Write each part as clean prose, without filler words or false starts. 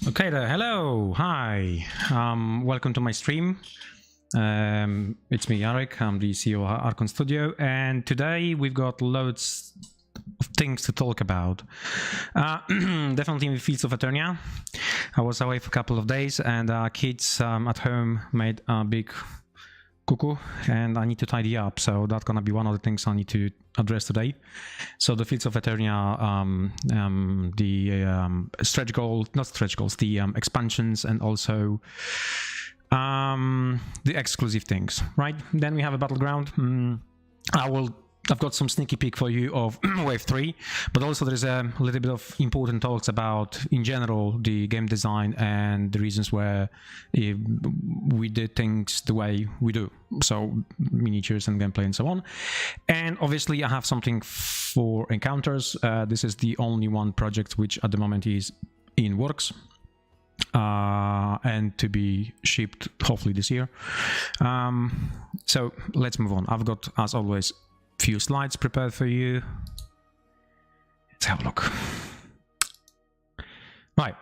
Okay there, hello, hi, welcome to my stream. It's me, Jarek, I'm the CEO of Archon Studio, and today we've got loads of things to talk about. Definitely in the fields of Eternia. I was away for a couple of days, and kids at home made a big cuckoo, and I need to tidy up, so that's gonna be one of the things I need to address today. So the fields of Eternia, the stretch goals, not stretch goals, the expansions, and also the exclusive things, right? Then we have a Battleground. I've got some sneaky peek for you of Wave 3, but also there's a little bit of important talks about, in general, the game design and the reasons where we did things the way we do. So miniatures and gameplay and so on. And obviously I have something for encounters. This is the only one project which at the moment is in works. And to be shipped hopefully this year. So let's move on. I've got, as always, few slides prepared for you. Let's have a look. Right.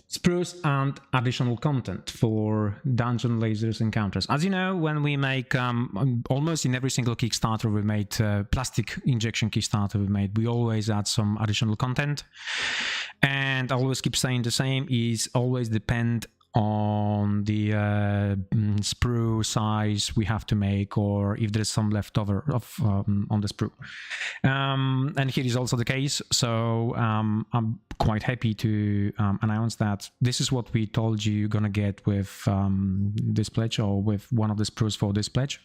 Spruce and additional content for dungeon lasers encounters. As you know, when we make almost in every single Kickstarter we made, plastic injection Kickstarter we always add some additional content. And I always keep saying the same, is always depend on the sprue size we have to make, or if there's some leftover of on the sprue. And here is also the case. So I'm quite happy to announce that this is what we told you you're gonna get with this pledge, or with one of the sprues for this pledge.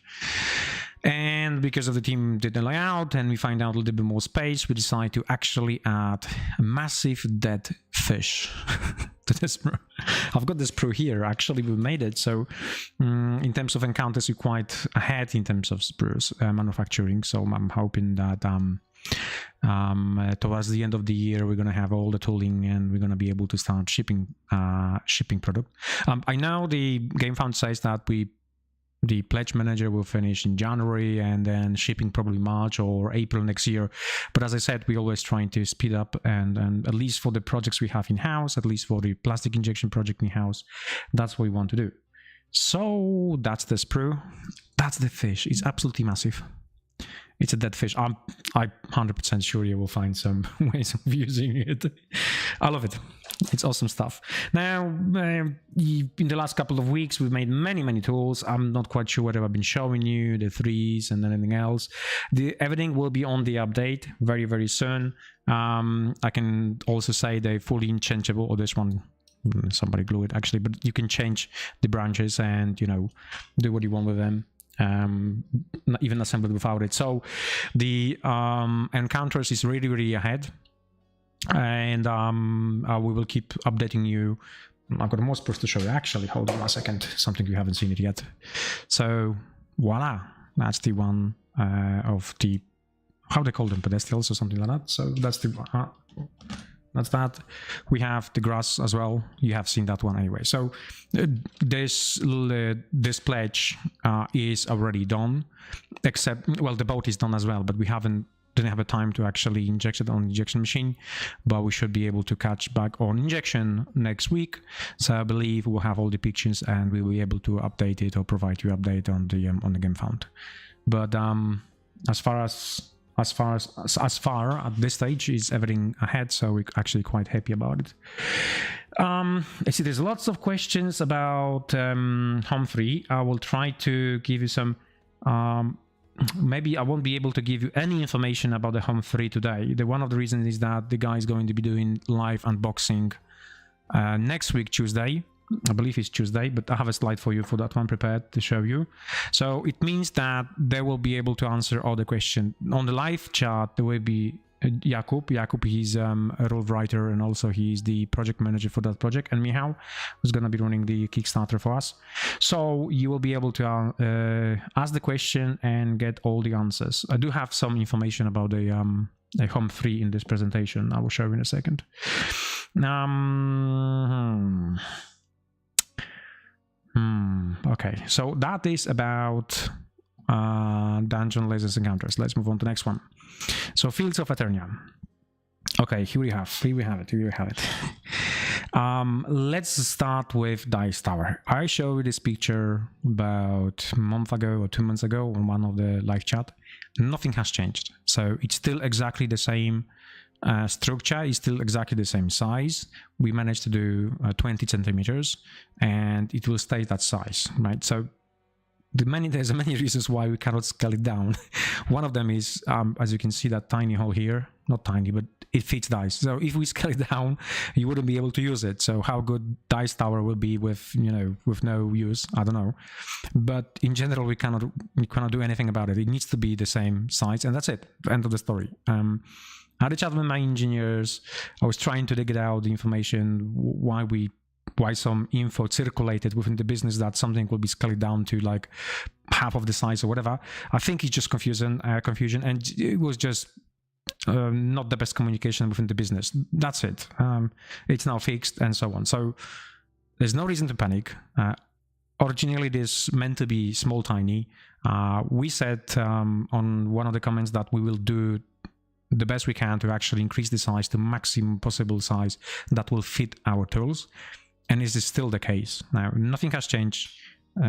And because of the team did the layout and we find out a little bit more space, we decide to actually add a massive dead fish to this sprue. I've got this sprue here, actually we made it, so in terms of encounters we're quite ahead in terms of sprues manufacturing, so I'm hoping that towards the end of the year we're going to have all the tooling and we're going to be able to start shipping product. I know the Game Fund says that the pledge manager will finish in January and then shipping probably March or April next year. But as I said, we're always trying to speed up, and at least for the projects we have in-house, at least for the plastic injection project in-house, that's what we want to do. So that's the sprue. That's the fish. It's absolutely massive. It's a dead fish. I'm 100% sure you will find some ways of using it. I love it. It's awesome stuff. Now, in the last couple of weeks, we've made many tools. I'm not quite sure whether I've been showing you the 3s and anything else. Everything will be on the update very soon. I can also say they're fully interchangeable, or this one, somebody glue it actually, but you can change the branches and, you know, do what you want with them. Not even assembled without it. So the encounters is really ahead, and we will keep updating you. I've got more sprues to show you actually. Hold on a second, something you haven't seen it yet. So voila, that's the one of the, how they call them, pedestals or something like that. So that's the that's that. We have the grass as well. You have seen that one anyway. So this pledge is already done, except, well, the boat is done as well, but we didn't have a time to actually inject it on the injection machine, but we should be able to catch back on injection next week. So I believe we'll have all the pictures and we'll be able to update it or provide you update on the game found. But as far at this stage is everything ahead, so we're actually quite happy about it. I see there's lots of questions about Home 3. I will try to give you some, maybe I won't be able to give you any information about the Home 3 today. One of the reasons is that the guy is going to be doing live unboxing next week, Tuesday, I believe it's Tuesday, but I have a slide for you for that one prepared to show you. So it means that they will be able to answer all the questions. On the live chat, there will be Jakub, he's a role writer, and also he's the project manager for that project, and Michał, who's going to be running the Kickstarter for us. So you will be able to ask the question and get all the answers. I do have some information about the home free in this presentation. I will show you in a second. Okay, so that is about dungeon lasers encounters. Let's move on to the next one. So Fields of Eternia. Okay, here we have it. Let's start with Dice Tower. I showed you this picture about a month ago or 2 months ago on one of the live chat. Nothing has changed. So it's still exactly the same structure, is still exactly the same size. We managed to do 20 centimeters, and it will stay that size, right? So there's many reasons why we cannot scale it down. One of them is, as you can see, that tiny hole here, not tiny, but it fits dice. So if we scale it down, you wouldn't be able to use it. So how good Dice Tower will be with, with no use, I don't know. But in general, we cannot do anything about it. It needs to be the same size, and that's it. End of the story. I had a chat with my engineers. I was trying to dig out the information, why some info circulated within the business that something will be scaled down to like half of the size or whatever. I think it's just confusion, and it was just not the best communication within the business. That's it. It's now fixed and so on. So there's no reason to panic. Originally, this meant to be small, tiny. We said on one of the comments that we will do the best we can to actually increase the size to maximum possible size that will fit our tools. And this is still the case. Now, nothing has changed.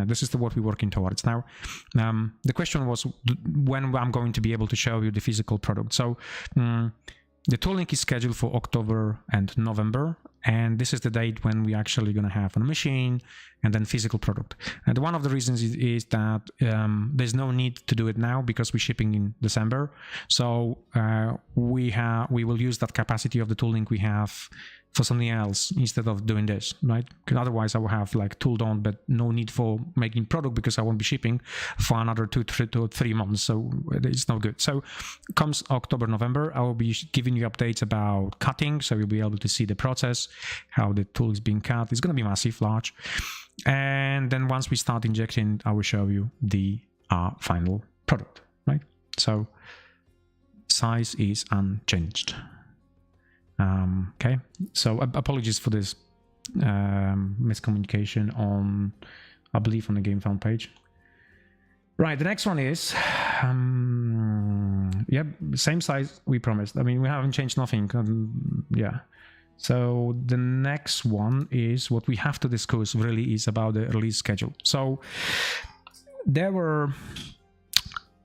This is what we're working towards. Now, the question was when I'm going to be able to show you the physical product. So the tooling is scheduled for October and November. And this is the date when we're actually going to have a machine and then physical product. And one of the reasons is that there's no need to do it now because we're shipping in December. So we will use that capacity of the tooling we have for something else instead of doing this, right? Because otherwise I will have like tooled on, but no need for making product because I won't be shipping for another 2 to 3 months. So it's no good. So comes October, November, I will be giving you updates about cutting. So you'll be able to see the process, how the tool is being cut. It's going to be massive, large. And then once we start injecting, I will show you the final product, right? So size is unchanged. Okay, so apologies for this miscommunication on, I believe, on the GameFound page. Right, the next one is, yeah, same size we promised. I mean, we haven't changed nothing. Yeah. So the next one is what we have to discuss really is about the release schedule. So there were,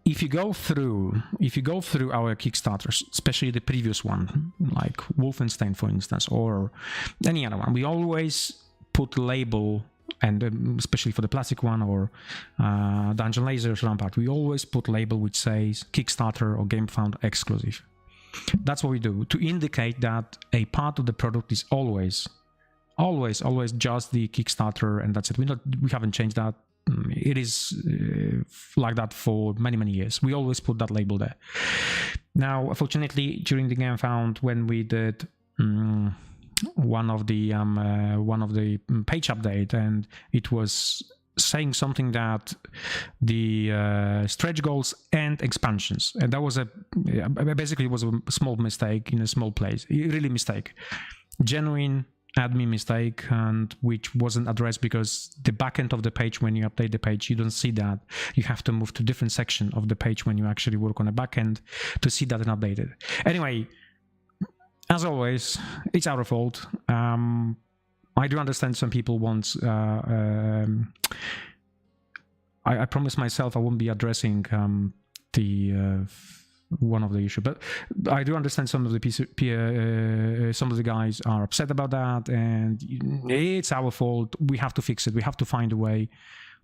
if you go through our Kickstarters, especially the previous one, like Wolfenstein, for instance, or any other one, we always put label, and especially for the plastic one or Dungeon Lasers Rampart, we always put label which says Kickstarter or GameFound exclusive. That's what we do to indicate that a part of the product is always just the Kickstarter, and that's it. We haven't changed that. It is like that for many years. We always put that label there. Now, unfortunately, during the GameFound, when we did one of the page update, and it was saying something that the stretch goals and expansions, and that was basically it was a small mistake in a small place, really mistake, genuine admin mistake, and which wasn't addressed because the back end of the page, when you update the page, you don't see that. You have to move to different section of the page when you actually work on the back end to see that and update it. Anyway, as always, it's our fault. I do understand some people want. I promised myself I won't be addressing one of the issue, but I do understand some of the guys are upset about that, and it's our fault. We have to fix it. We have to find a way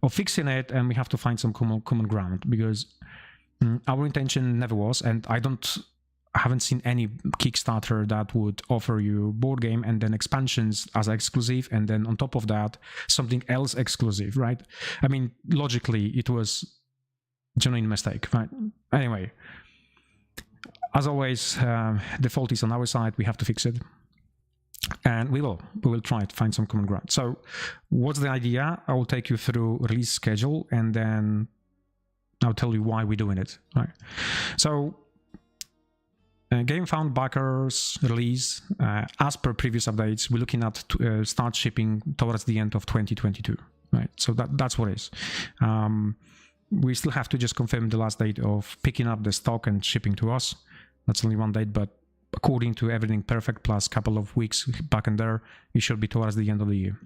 of fixing it, and we have to find some common ground, because our intention never was, and haven't seen any Kickstarter that would offer you board game and then expansions as exclusive, and then on top of that something else exclusive, right? I mean, logically it was a genuine mistake, right? Anyway, as always, the fault is on our side. We have to fix it, and we will try to find some common ground. So what's the idea? I will take you through release schedule, and then I'll tell you why we're doing it, right? So GameFound backers release, as per previous updates, we're looking at start shipping towards the end of 2022, right? So that's what it is. We still have to just confirm the last date of picking up the stock and shipping to us. That's only one date, but according to everything perfect plus a couple of weeks back and there, it should be towards the end of the year.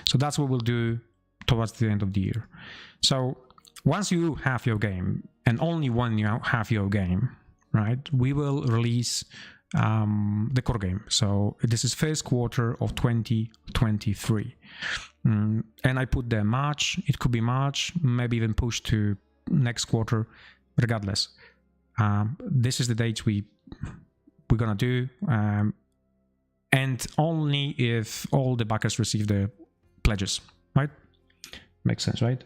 So that's what we'll do towards the end of the year. So once you have your game, and only when you have your game, right, we will release the core game. So this is first quarter of 2023. And I put there March. It could be March, maybe even pushed to next quarter, regardless. This is the dates we're gonna do, and only if all the backers receive the pledges, right? Makes sense, right?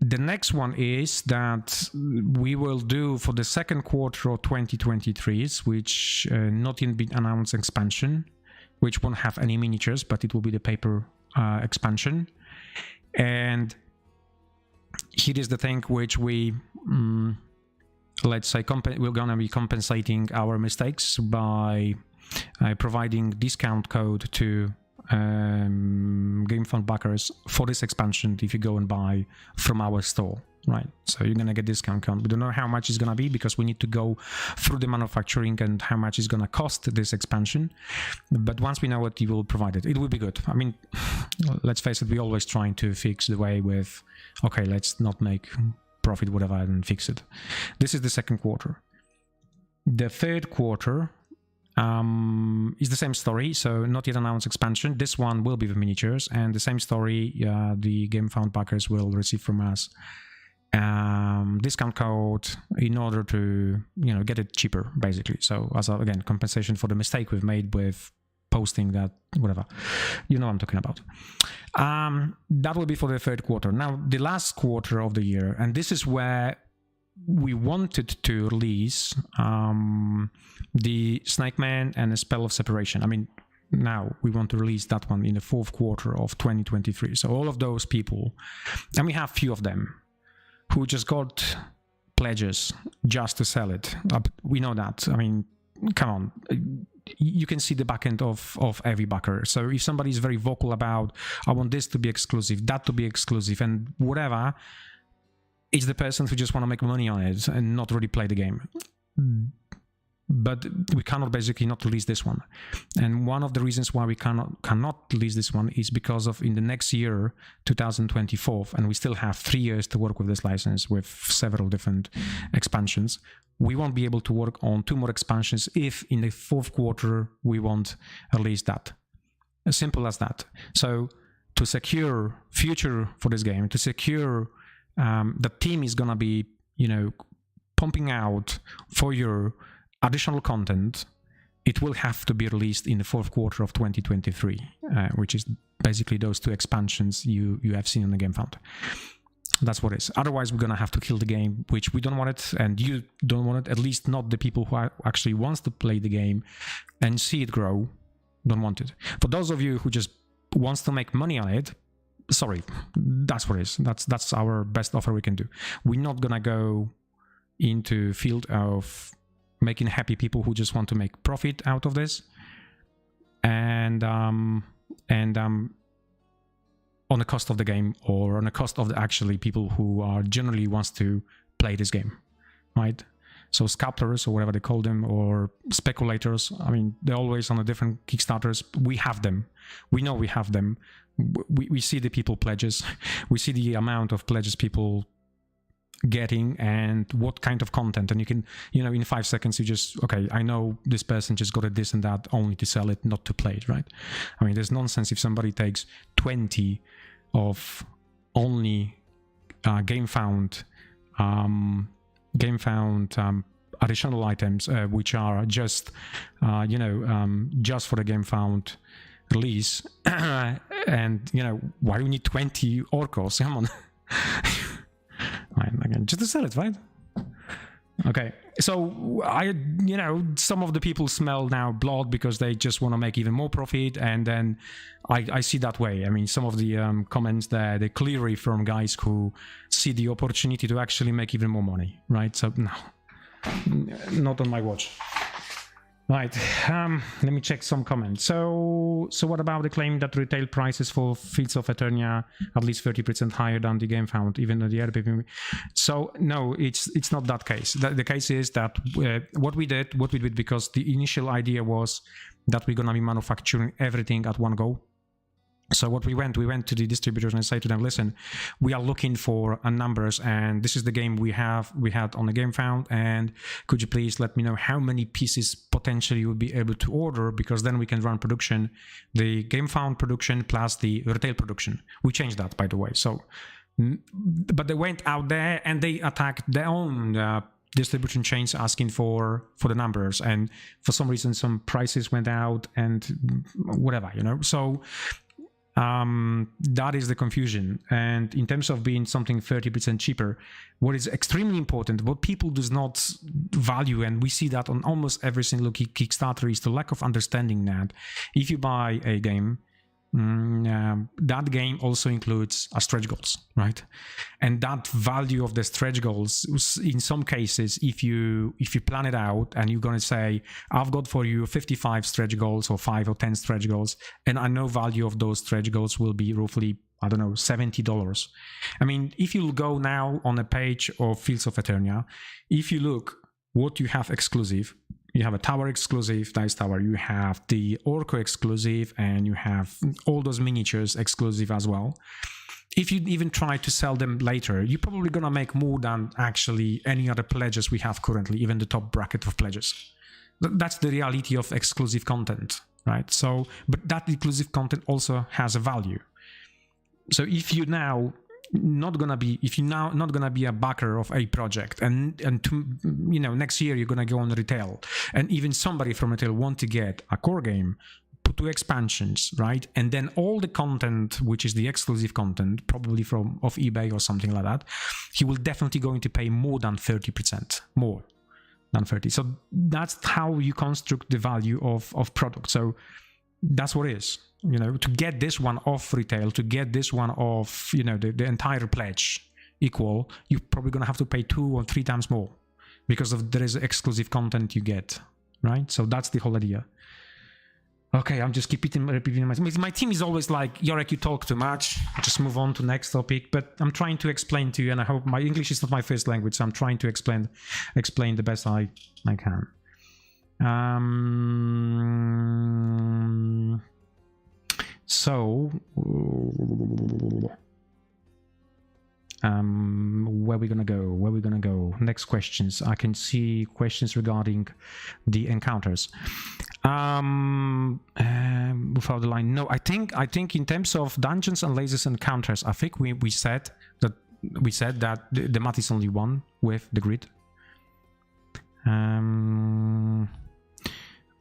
The next one is that we will do for the second quarter of 2023, which not yet been announced expansion, which won't have any miniatures, but it will be the paper expansion. And here is the thing which we, let's say, we're gonna be compensating our mistakes by providing discount code to GameFound backers for this expansion if you go and buy from our store, right? So you're gonna get discount code. We don't know how much it's gonna be because we need to go through the manufacturing and how much it's gonna cost this expansion. But once we know it, you will provide it. It will be good. I mean, let's face it, we're always trying to fix the way with, okay, let's not make profit, whatever, and fix it. This is the second quarter. The third quarter is the same story, so not yet announced expansion. This one will be the miniatures, and the same story, the GameFound backers will receive from us discount code in order to, get it cheaper, basically. So as again, compensation for the mistake we've made with posting that, whatever, you know what I'm talking about. That will be for the third quarter. Now, the last quarter of the year, and this is where we wanted to release the Snake Man and the Spell of Separation. I mean, now we want to release that one in the fourth quarter of 2023. So all of those people, and we have few of them, who just got pledges just to sell it. We know that. I mean, come on. You can see the back end of every backer. So if somebody is very vocal about, I want this to be exclusive, that to be exclusive, and whatever, it's the person who just want to make money on it and not really play the game. But we cannot basically not release this one. And one of the reasons why we cannot release this one is because of in the next year, 2024, and we still have 3 years to work with this license with several different expansions. We won't be able to work on 2 more expansions if in the fourth quarter we won't release that. As simple as that. So to secure future for this game, to secure the team is gonna be, pumping out for your additional content, it will have to be released in the fourth quarter of 2023, which is basically those 2 expansions you have seen on the GameFound. That's what it is. Otherwise, we're gonna have to kill the game, which we don't want it, and you don't want it. At least not the people who actually wants to play the game and see it grow. Don't want it. For those of you who just wants to make money on it, sorry, that's what it is. That's our best offer we can do. We're not gonna go into field of making happy people who just want to make profit out of this, and on the cost of the game, or on the cost of the actually people who are generally wants to play this game, right? So scalpers or whatever they call them, or speculators, I mean, they're always on a different Kickstarters. We have them. We know we have them. We see the people pledges. We see the amount of pledges people getting and what kind of content. And you can, in 5 seconds, you just, okay, I know this person just got it this and that only to sell it, not to play it, right? I mean, there's nonsense if somebody takes 20 of only GameFound GameFound additional items, which are just, just for the GameFound release. And, why do we need 20 Orcos? Come on. Right, again, just to sell it, right? Okay, so some of the people smell now blood because they just want to make even more profit, and then I see that way. I mean, some of the comments there, they're clearly from guys who see the opportunity to actually make even more money, right? So no, not on my watch. Right, let me check some comments. So what about the claim that retail prices for Fields of Eternia at least 30% higher than the GameFound, even though the RPP? So no, it's not that case. The case is that what we did because the initial idea was that we're gonna be manufacturing everything at one go. So what we went to the distributors and said to them, listen, we are looking for numbers, and this is the game we had on the GameFound, and could you please let me know how many pieces potentially you would be able to order, because then we can run production, the GameFound production plus the retail production. We changed that, by the way. So, but they went out there and they attacked their own distribution chains asking for the numbers, and for some reason some prices went out and whatever, so that is the confusion. And in terms of being something 30% cheaper, what is extremely important, what people do not value, and we see that on almost every single Kickstarter, is the lack of understanding that if you buy a game, that game also includes stretch goals, right? And that value of the stretch goals, in some cases, if you plan it out and you're going to say, I've got for you 55 stretch goals or 5 or 10 stretch goals, and I know value of those stretch goals will be roughly, I don't know, $70. I mean, if you go now on a page of Fields of Eternia, if you look what you have exclusive, you have a tower exclusive, Dice Tower, you have the Orco exclusive, and you have all those miniatures exclusive as well. If you even try to sell them later, you're probably gonna make more than actually any other pledges we have currently, even the top bracket of pledges. That's the reality of exclusive content, right? So, but that exclusive content also has a value. So if you're now not gonna be a backer of a project, and next year you're gonna go on retail, and even somebody from retail want to get a core game, put 2 expansions, right, and then all the content which is the exclusive content, probably of eBay or something like that, he will definitely going to pay more than 30%, more than 30. So that's how you construct the value of product. So that's what it is. To get this one off retail, to get this one off, the entire pledge equal, you're probably going to have to pay 2 or 3 times more because there is exclusive content you get, right? So that's the whole idea. Okay, I'm just repeating myself. My team is always like, Jarek, you talk too much. Just move on to next topic. But I'm trying to explain to you, and I hope my English is not my first language, so I'm trying to explain the best I can. So, where we gonna go? Next questions. I can see questions regarding the encounters. Without the line, no. I think in terms of dungeons and lasers encounters, I think we said that the map is only one with the grid.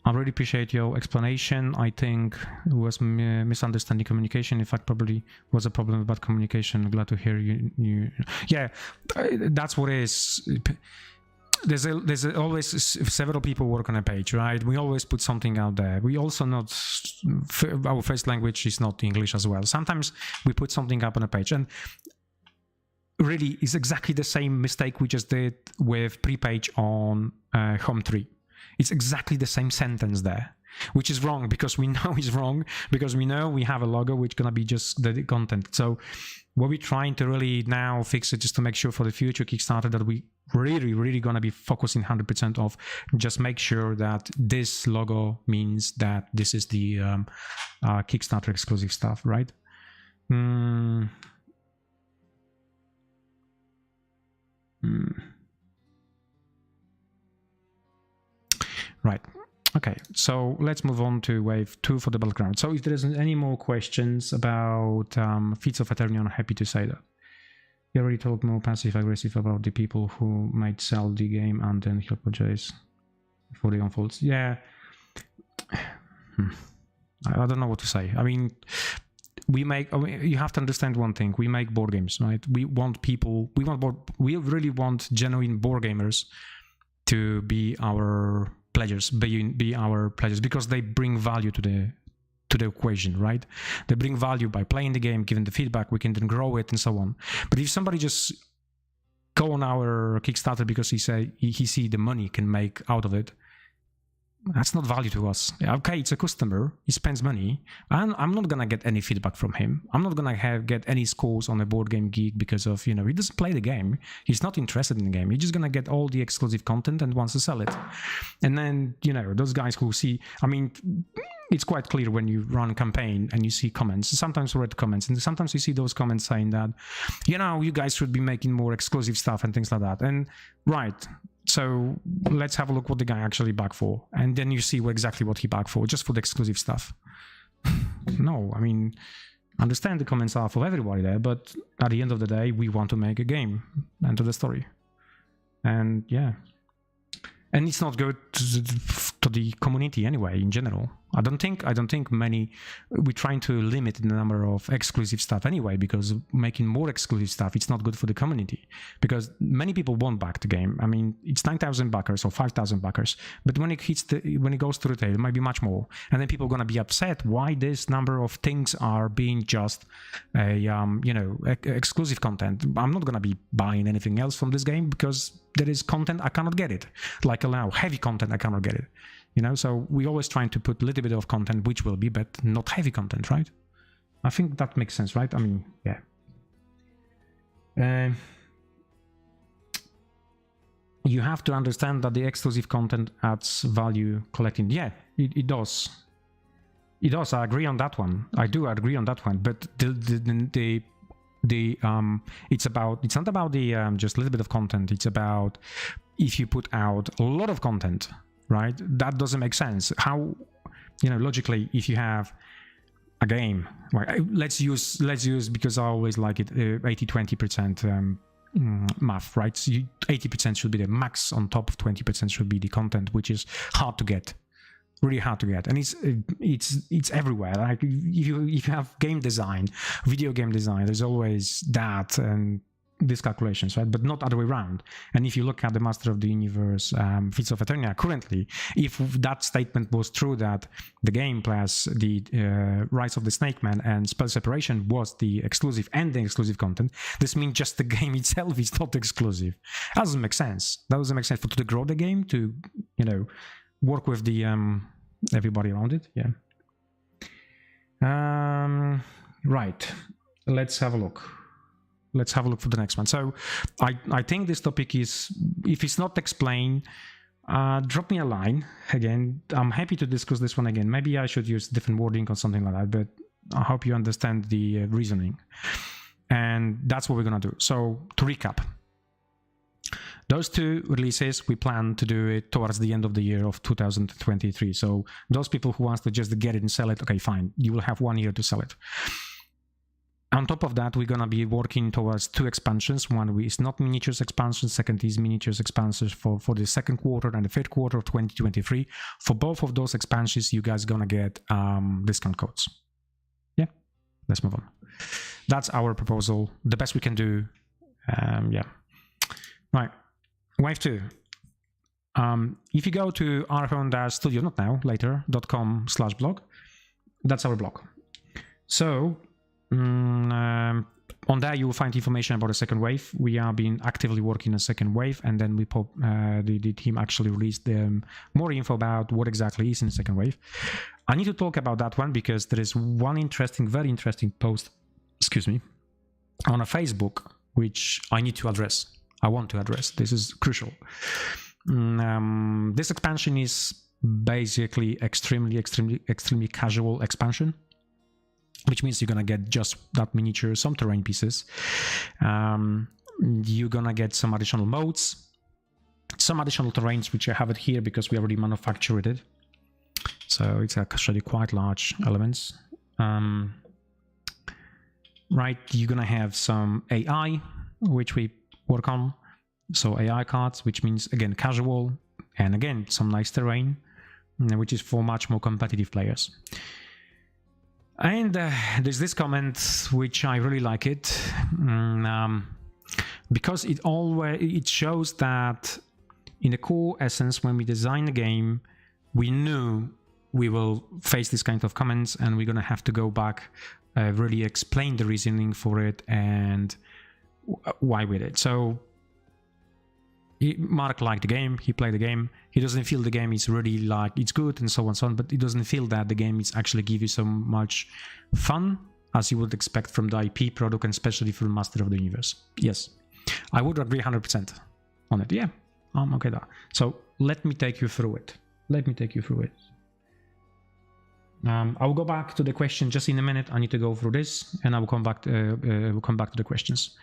I really appreciate your explanation. I think it was misunderstanding communication. In fact, probably was a problem about communication. Glad to hear you. Yeah, that's what it is. There's always several people work on a page, right? We always put something out there. We also our first language is not English as well. Sometimes we put something up on a page, and really it's exactly the same mistake we just did with pre-page on Home 3. It's exactly the same sentence there, which is wrong because we know it's wrong, because we know we have a logo which is going to be just the content. So what we're trying to really now fix it just to make sure for the future Kickstarter that we really going to be focusing 100% of just make sure that this logo means that this is the Kickstarter exclusive stuff, right? Right. Okay, so let's move on to wave 2 for the Battleground. So if there isn't any more questions about Feats of Eternia, I'm happy to say that. He already talked more passive-aggressive about the people who might sell the game and then he apologized for the unfolds. Yeah. I don't know what to say. I mean, you have to understand one thing. We make board games, right? We really want genuine board gamers to be our pledgers, because they bring value to the equation, right? They bring value by playing the game, giving the feedback, we can then grow it and so on. But if somebody just go on our Kickstarter because he see the money can make out of it, that's not value to us. Okay, it's a customer, he spends money, and I'm not gonna get any feedback from him. I'm not gonna get any scores on a Board Game Geek because of, he doesn't play the game, he's not interested in the game, he's just gonna get all the exclusive content and wants to sell it. And then, those guys who see, I mean, it's quite clear when you run a campaign and you see comments, sometimes red comments, and sometimes you see those comments saying that, you guys should be making more exclusive stuff and things like that. And right, so let's have a look what the guy actually backed for, and then you see exactly what he backed for, just for the exclusive stuff. No, I mean, understand the comments are for everybody there, but at the end of the day, we want to make a game and to the story. And yeah. And it's not good to the community anyway, in general. I don't think many, we're trying to limit the number of exclusive stuff anyway, because making more exclusive stuff, it's not good for the community, because many people won't back the game. I mean, it's 9,000 backers or 5,000 backers, but when it goes to retail, it might be much more. And then people are going to be upset why this number of things are being just exclusive content. I'm not going to be buying anything else from this game because there is content I cannot get it. Like allow heavy content, I cannot get it. So we always trying to put a little bit of content, which will be, but not heavy content, right? I think that makes sense, right? I mean, yeah. You have to understand that the exclusive content adds value collecting. Yeah, it does. It does. I agree on that one. I do agree on that one. But it's not about the just a little bit of content. It's about if you put out a lot of content, right? That doesn't make sense. How, logically, if you have a game, right, let's use because I always like it, 80-20% math, right? So 80% should be the max, on top of 20% should be the content, which is hard to get. Really hard to get, and it's everywhere. Like if you have game design, video game design, there's always that and these calculations, right? But not other way around. And if you look at the Master of the Universe, Feats of Eternia, currently, if that statement was true, that the game plus the Rise of the Snake Man and Spell Separation was the exclusive and the exclusive content, this means just the game itself is not exclusive. That doesn't make sense. That doesn't make sense to grow the game, to work with the everybody around it. Yeah. Right. Let's have a look. Let's have a look for the next one. So I think this topic is, if it's not explained, drop me a line. Again, I'm happy to discuss this one again. Maybe I should use different wording or something like that, but I hope you understand the reasoning. And that's what we're going to do. So to recap, those two releases, we plan to do it towards the end of the year of 2023. So those people who wants to just get it and sell it, okay, fine. You will have 1 year to sell it. On top of that, we're going to be working towards 2 expansions. One is not miniatures expansion, second is miniatures expansions for the second quarter and the third quarter of 2023. For both of those expansions, you guys are going to get discount codes. Yeah, let's move on. That's our proposal, the best we can do. Yeah. Right, Wave 2. If you go to Archon-Studio, not now, later.com/blog, that's our blog. So, on there you will find information about the second wave. We are being actively working on a second wave, and then the team actually released more info about what exactly is in the second wave. I need to talk about that one because there is one very interesting post, on a Facebook, which I need to address. I want to address. This is crucial. This expansion is basically extremely casual expansion, which means you're gonna get just that miniature, some terrain pieces. You're gonna get some additional modes, some additional terrains, which I have it here because we already manufactured it. So it's actually quite large elements. Right, you're gonna have some AI, which we work on. So AI cards, which means again casual, and again some nice terrain, which is for much more competitive players. And there's this comment which I really like it, because it shows that in the core essence, when we design the game, we knew we will face this kind of comments, and we're gonna have to go back, really explain the reasoning for it and why with it. So Mark liked the game, he played the game, he doesn't feel the game is really like it's good and so on and so on, but he doesn't feel that the game is actually give you so much fun as you would expect from the IP product, and especially from Master of the Universe. Yes, I would agree 100% on it. Yeah, I'm okay there. So let me take you through it. I will go back to the question just in a minute. I need to go through this, and I will come back to the questions.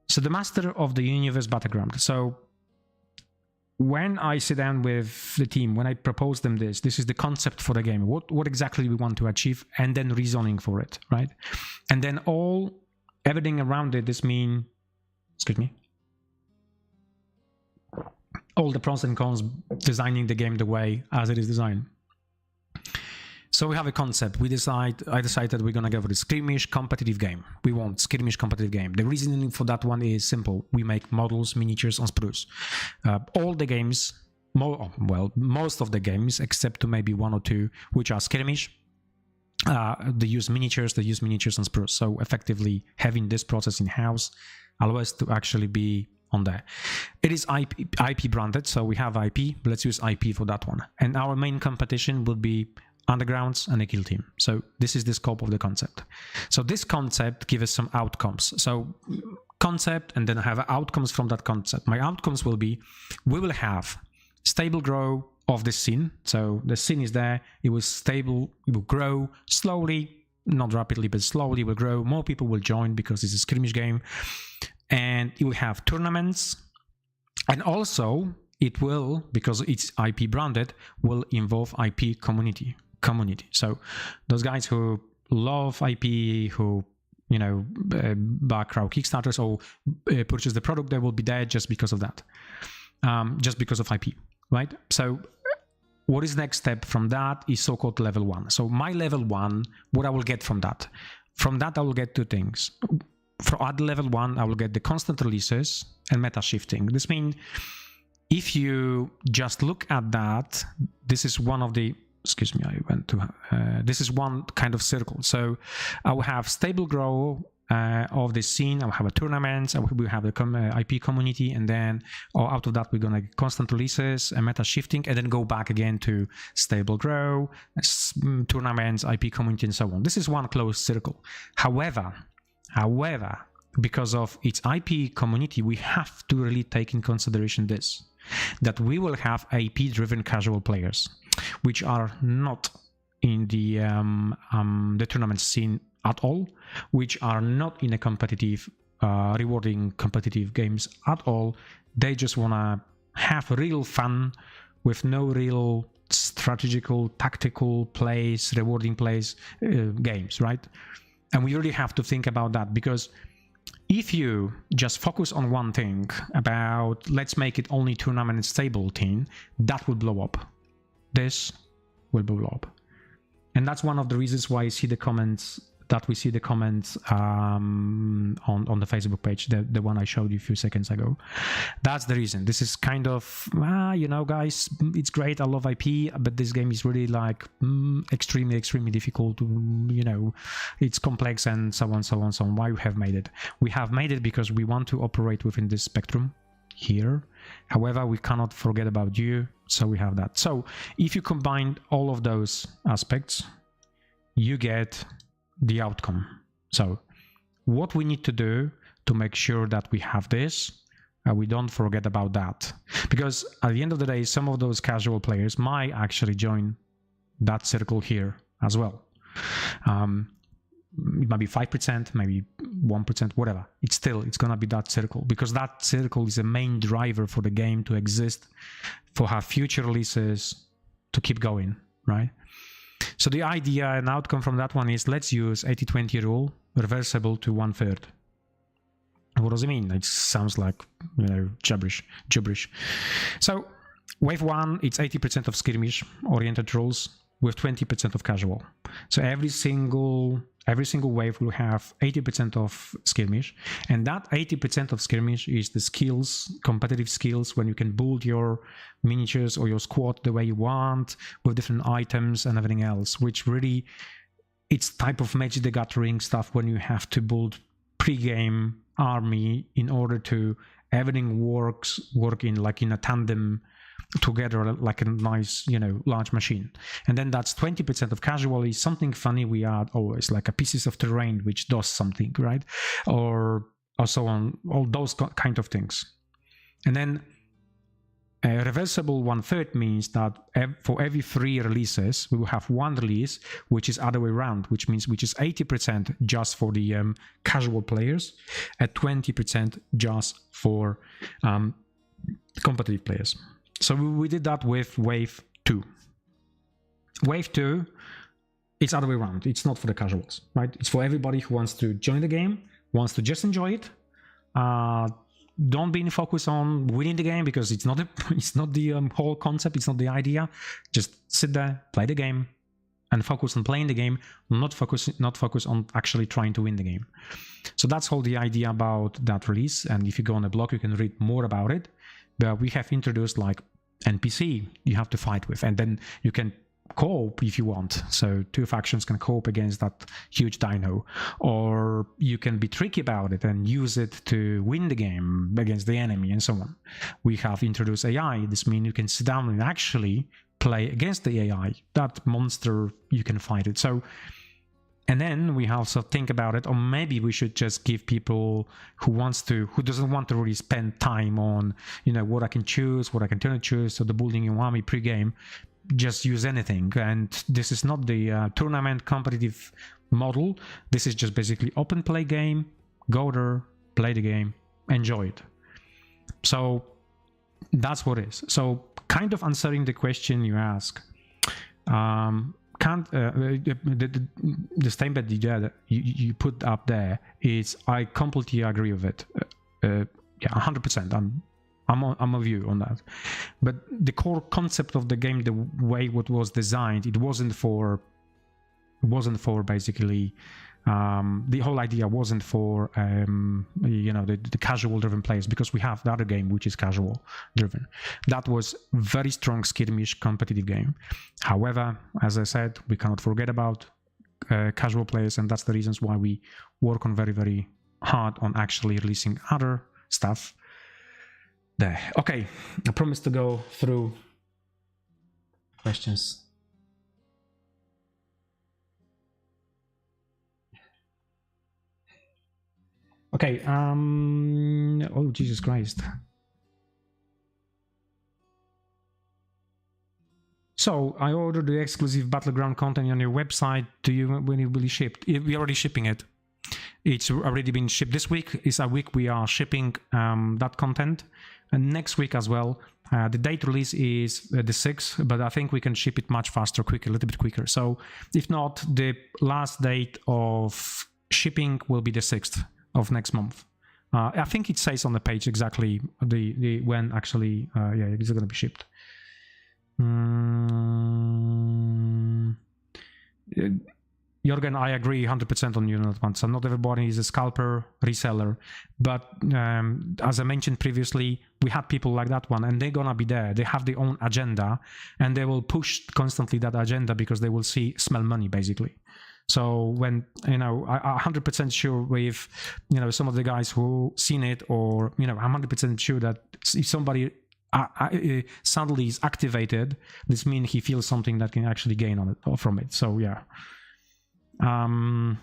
So the Master of the Universe Battleground. So when I sit down with the team, when I propose them this is the concept for the game. What exactly we want to achieve, and then reasoning for it, right? And then everything around it. This mean, excuse me, all the pros and cons designing the game the way as it is designed. So we have a concept. I decided we're gonna go for the skirmish competitive game. We want skirmish competitive game. The reasoning for that one is simple. We make models, miniatures on sprues. All the games, most of the games, except to maybe one or two, which are skirmish, they use miniatures on sprues. So effectively having this process in-house allows us to actually be on there. It is IP branded, so we have IP. Let's use IP for that one. And our main competition would be Undergrounds and a kill team. So this is the scope of the concept. So this concept gives us some outcomes. So concept, and then I have outcomes from that concept. My outcomes will be, we will have stable grow of the scene. So the scene is there, it was stable, it will grow slowly, not rapidly, but slowly will grow. More people will join because it's a skirmish game. And you will have tournaments, and also it will, because it's IP branded, will involve IP community. So those guys who love IP, who back crowd Kickstarters or purchase the product, they will be there just because of that, just because of IP, right? So what is the next step from that is so-called level 1. So my level 1, what I will get from that I will get two things. At level 1, I will get the constant releases and meta shifting. This means if you just look at that, this is one of the, excuse me, this is one kind of circle. So I will have stable growth of the scene, I will have a tournament, we have the IP community, and then out of that we're gonna get constant releases and meta shifting, and then go back again to stable grow, tournaments, IP community, and so on. This is one closed circle. However, because of its IP community, we have to really take in consideration this, that we will have IP-driven casual players, which are not in the tournament scene at all, which are not in a competitive, rewarding competitive games at all. They just want to have real fun with no real strategical, tactical plays, rewarding plays, games, right? And we really have to think about that, because if you just focus on one thing about let's make it only tournament and stable team, that will blow up. This will blow up. And that's one of the reasons why I see the comments on the Facebook page, the one I showed you a few seconds ago. That's the reason. This is kind of, guys, it's great, I love IP, but this game is really like extremely difficult. It's complex and so on. Why we have made it? We have made it because we want to operate within this spectrum here. However, we cannot forget about you, so we have that. So if you combine all of those aspects, you get the outcome. So what we need to do to make sure that we have this, we don't forget about that, because at the end of the day, some of those casual players might actually join that circle here as well. It might be 5%, maybe 1%, whatever. It's gonna be that circle, because that circle is a main driver for the game to exist, for our future releases to keep going, right? So the idea and outcome from that one is, let's use 80-20 rule, reversible to 1/3. What does it mean? It sounds like, gibberish. So wave 1, it's 80% of skirmish oriented rules with 20% of casual. So every single wave will have 80% of skirmish, and that 80% of skirmish is the skills, competitive skills, when you can build your miniatures or your squad the way you want with different items and everything else, which really, it's type of Magic the Gathering stuff when you have to build pre-game army in order to everything work in a tandem together, like a nice, large machine. And then that's 20% of casual is something funny we add always, like a pieces of terrain which does something, right? Or so on, all those kind of things. And then a reversible 1/3 means that for every 3 releases, we will have 1 release which is other way around, which is 80% just for the casual players, and 20% just for competitive players. So we did that with wave 2. Wave 2, it's other way around. It's not for the casuals, right? It's for everybody who wants to join the game, wants to just enjoy it. Don't be focused on winning the game, because it's not the whole concept. It's not the idea. Just sit there, play the game, and focus on playing the game. Not focus on actually trying to win the game. So that's all the idea about that release. And if you go on the blog, you can read more about it. But we have introduced like NPC you have to fight with, and then you can co-op if you want. So 2 factions can co-op against that huge dino, or you can be tricky about it and use it to win the game against the enemy, and so on. We have introduced AI. This means you can sit down and actually play against the AI. That monster, you can fight it. So, and then we also think about it, or maybe we should just give people who doesn't want to really spend time on, what I can choose, what I can turn to choose, so the building your army pre-game, just use anything. And this is not the tournament competitive model. This is just basically open play game. Go there, play the game, enjoy it. So that's what it is. So kind of answering the question you ask. The statement you put up there is, I completely agree with it. 100%. I'm of you on that. But the core concept of the game, the way it was designed, it wasn't for basically. The whole idea wasn't for the casual driven players, because we have the other game which is casual driven. That was very strong skirmish competitive game. However, as I said, we cannot forget about casual players, and that's the reasons why we work on very, very hard on actually releasing other stuff there. Okay, I promise to go through questions. Okay, oh, Jesus Christ. So, I ordered the exclusive Battleground content on your website. When it will be shipped? We're already shipping it. It's already been shipped. This week is a week we are shipping that content. And next week as well. The date release is the 6th, but I think we can ship it much faster, a little bit quicker. So, if not, the last date of shipping will be the 6th. Of next month. I think it says on the page exactly the when actually it's going to be shipped. Jorgen, I agree 100% on you on that one. So not everybody is a scalper reseller, but as I mentioned previously, we had people like that one, and they're gonna be there. They have their own agenda, and they will push constantly that agenda because they will smell money basically. So when, I'm 100% sure with, some of the guys who seen it, or, I'm 100% sure that if somebody suddenly is activated, this means he feels something that can actually gain on it from it. So yeah. The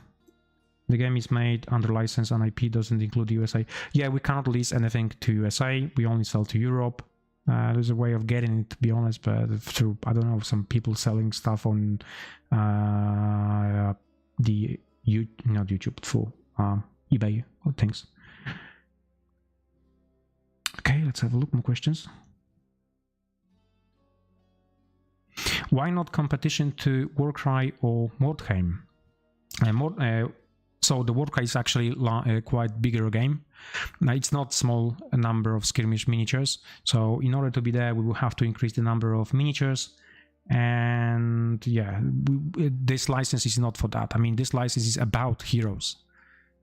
game is made under license and IP doesn't include the USA. Yeah, we cannot release anything to USA. We only sell to Europe. There's a way of getting it, to be honest, but through, I don't know, some people selling stuff on not YouTube, for eBay or things. Okay, let's have a look. More questions. Why not competition to Warcry or Mordheim? So the Warcry is actually a quite bigger game. Now, it's not small number of skirmish miniatures. So in order to be there, we will have to increase the number of miniatures. And yeah, this license is not for that. I mean, this license is about heroes,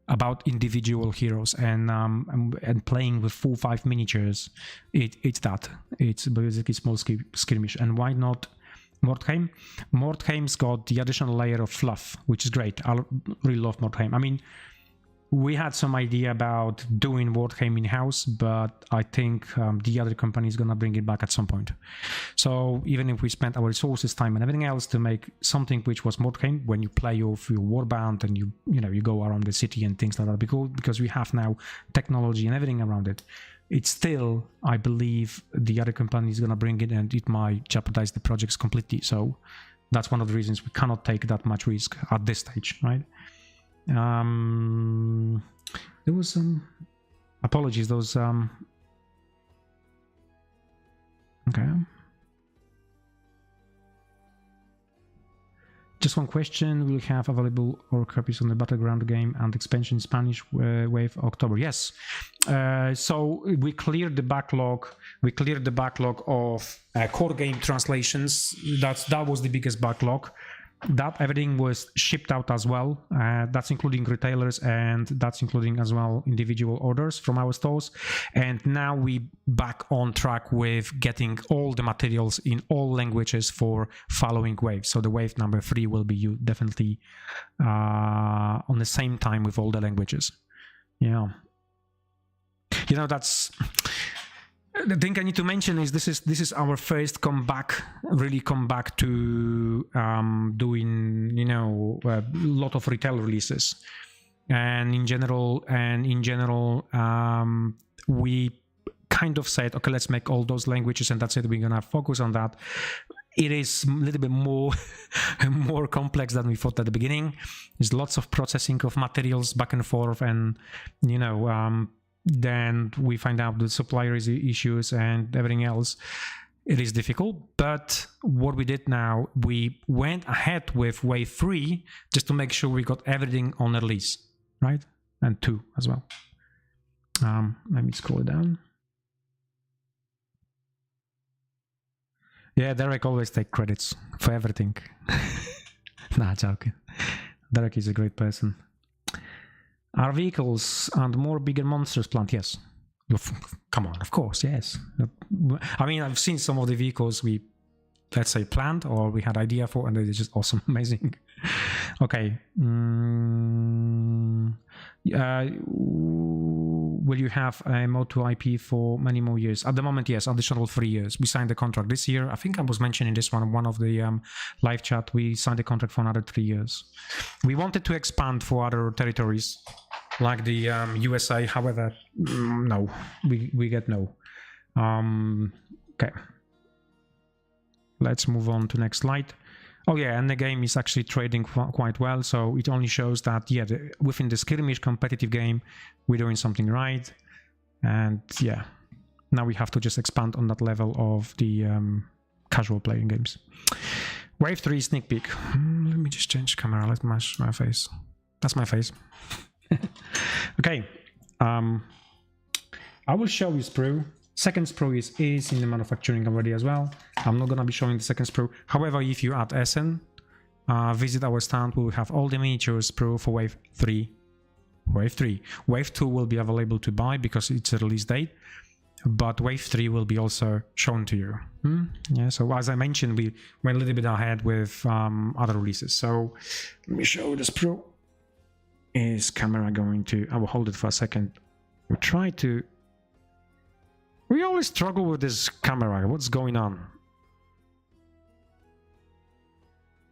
about individual heroes, and playing with 4-5 miniatures. It's that. It's basically small skirmish. And why not Mordheim? Mordheim's got the additional layer of fluff, which is great. I really love Mordheim. I mean, we had some idea about doing Mordheim in-house, but I think the other company is gonna bring it back at some point. So even if we spent our resources, time, and everything else to make something which was Mordheim, when you play off your warband and you go around the city and things like that, because we have now technology and everything around it, it's still, I believe, the other company is gonna bring it, and it might jeopardize the projects completely. So that's one of the reasons we cannot take that much risk at this stage, right? There was some apologies, those okay, just one question: will you have available or copies on the Battleground game and expansion Spanish wave October? Yes. So we cleared the backlog. We cleared the backlog of core game translations. That was the biggest backlog. That everything was shipped out as well. That's including retailers, and that's including as well individual orders from our stores. And now we back on track with getting all the materials in all languages for following waves. So the wave number 3 will be definitely on the same time with all the languages. Yeah. That's the thing I need to mention is this is our first comeback to doing a lot of retail releases, and in general we kind of said, okay, let's make all those languages and that's it, we're gonna focus on that. It is a little bit more complex than we thought at the beginning. There's lots of processing of materials back and forth, and then we find out the supplier issues and everything else. It is difficult, but what we did now, we went ahead with wave 3 just to make sure we got everything on release, right? And 2 as well. Let me scroll it down. Yeah, Derek always takes credits for everything. Nah, joking. Derek is a great person. Are vehicles and more bigger monsters planned? Yes. Come on, of course, yes. I mean, I've seen some of the vehicles we, let's say, planned or we had idea for, and they're just awesome, amazing. Okay. Will you have a Moto IP for many more years? At the moment, yes, additional 3 years. We signed the contract this year. I think I was mentioning this one of the live chat. We signed the contract for another 3 years. We wanted to expand for other territories, like the USA. However, no, we get no. Okay. Let's move on to next slide. Oh yeah, and the game is actually trading quite well, so it only shows that, yeah, within the skirmish competitive game, we're doing something right. And yeah, now we have to just expand on that level of the casual playing games. Wave 3 sneak peek. Let me just change camera, let's match my face. That's my face. Okay, I will show you sprue. Second sprue is in the manufacturing already as well. I'm not gonna be showing the second sprue. However, if you add Essen, visit our stand, we will have all the miniatures sprue for wave 3. Wave 3. Wave 2 will be available to buy because it's a release date, but wave 3 will be also shown to you. Yeah, so as I mentioned, we went a little bit ahead with other releases. So let me show the sprue. Is camera going to... I will hold it for a second. We'll try to... We always struggle with this camera. What's going on?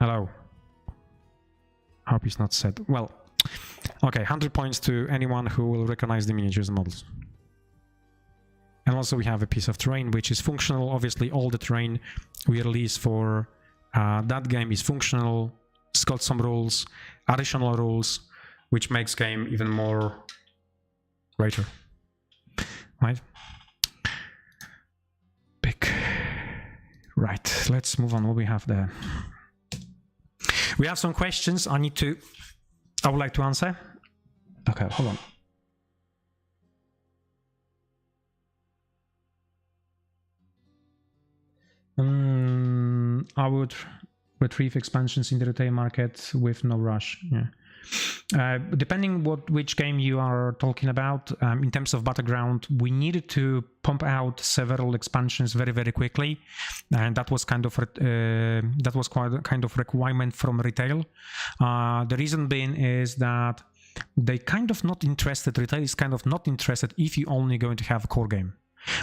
Hello. Hope it's not set. Well, okay, 100 points to anyone who will recognize the miniatures and models. And also we have a piece of terrain which is functional. Obviously, all the terrain we release for that game is functional. It's got some rules, additional rules, which makes game even more greater. Right? Right, let's move on. What we have there? We have some questions I would like to answer. Okay, hold on. I would retrieve expansions in the retail market with no rush. Yeah. Depending which game you are talking about, in terms of Battleground, we needed to pump out several expansions very, very quickly, and that was kind of quite a kind of requirement from retail. The reason being is that they kind of not interested. Retail is kind of not interested if you only going to have a core game.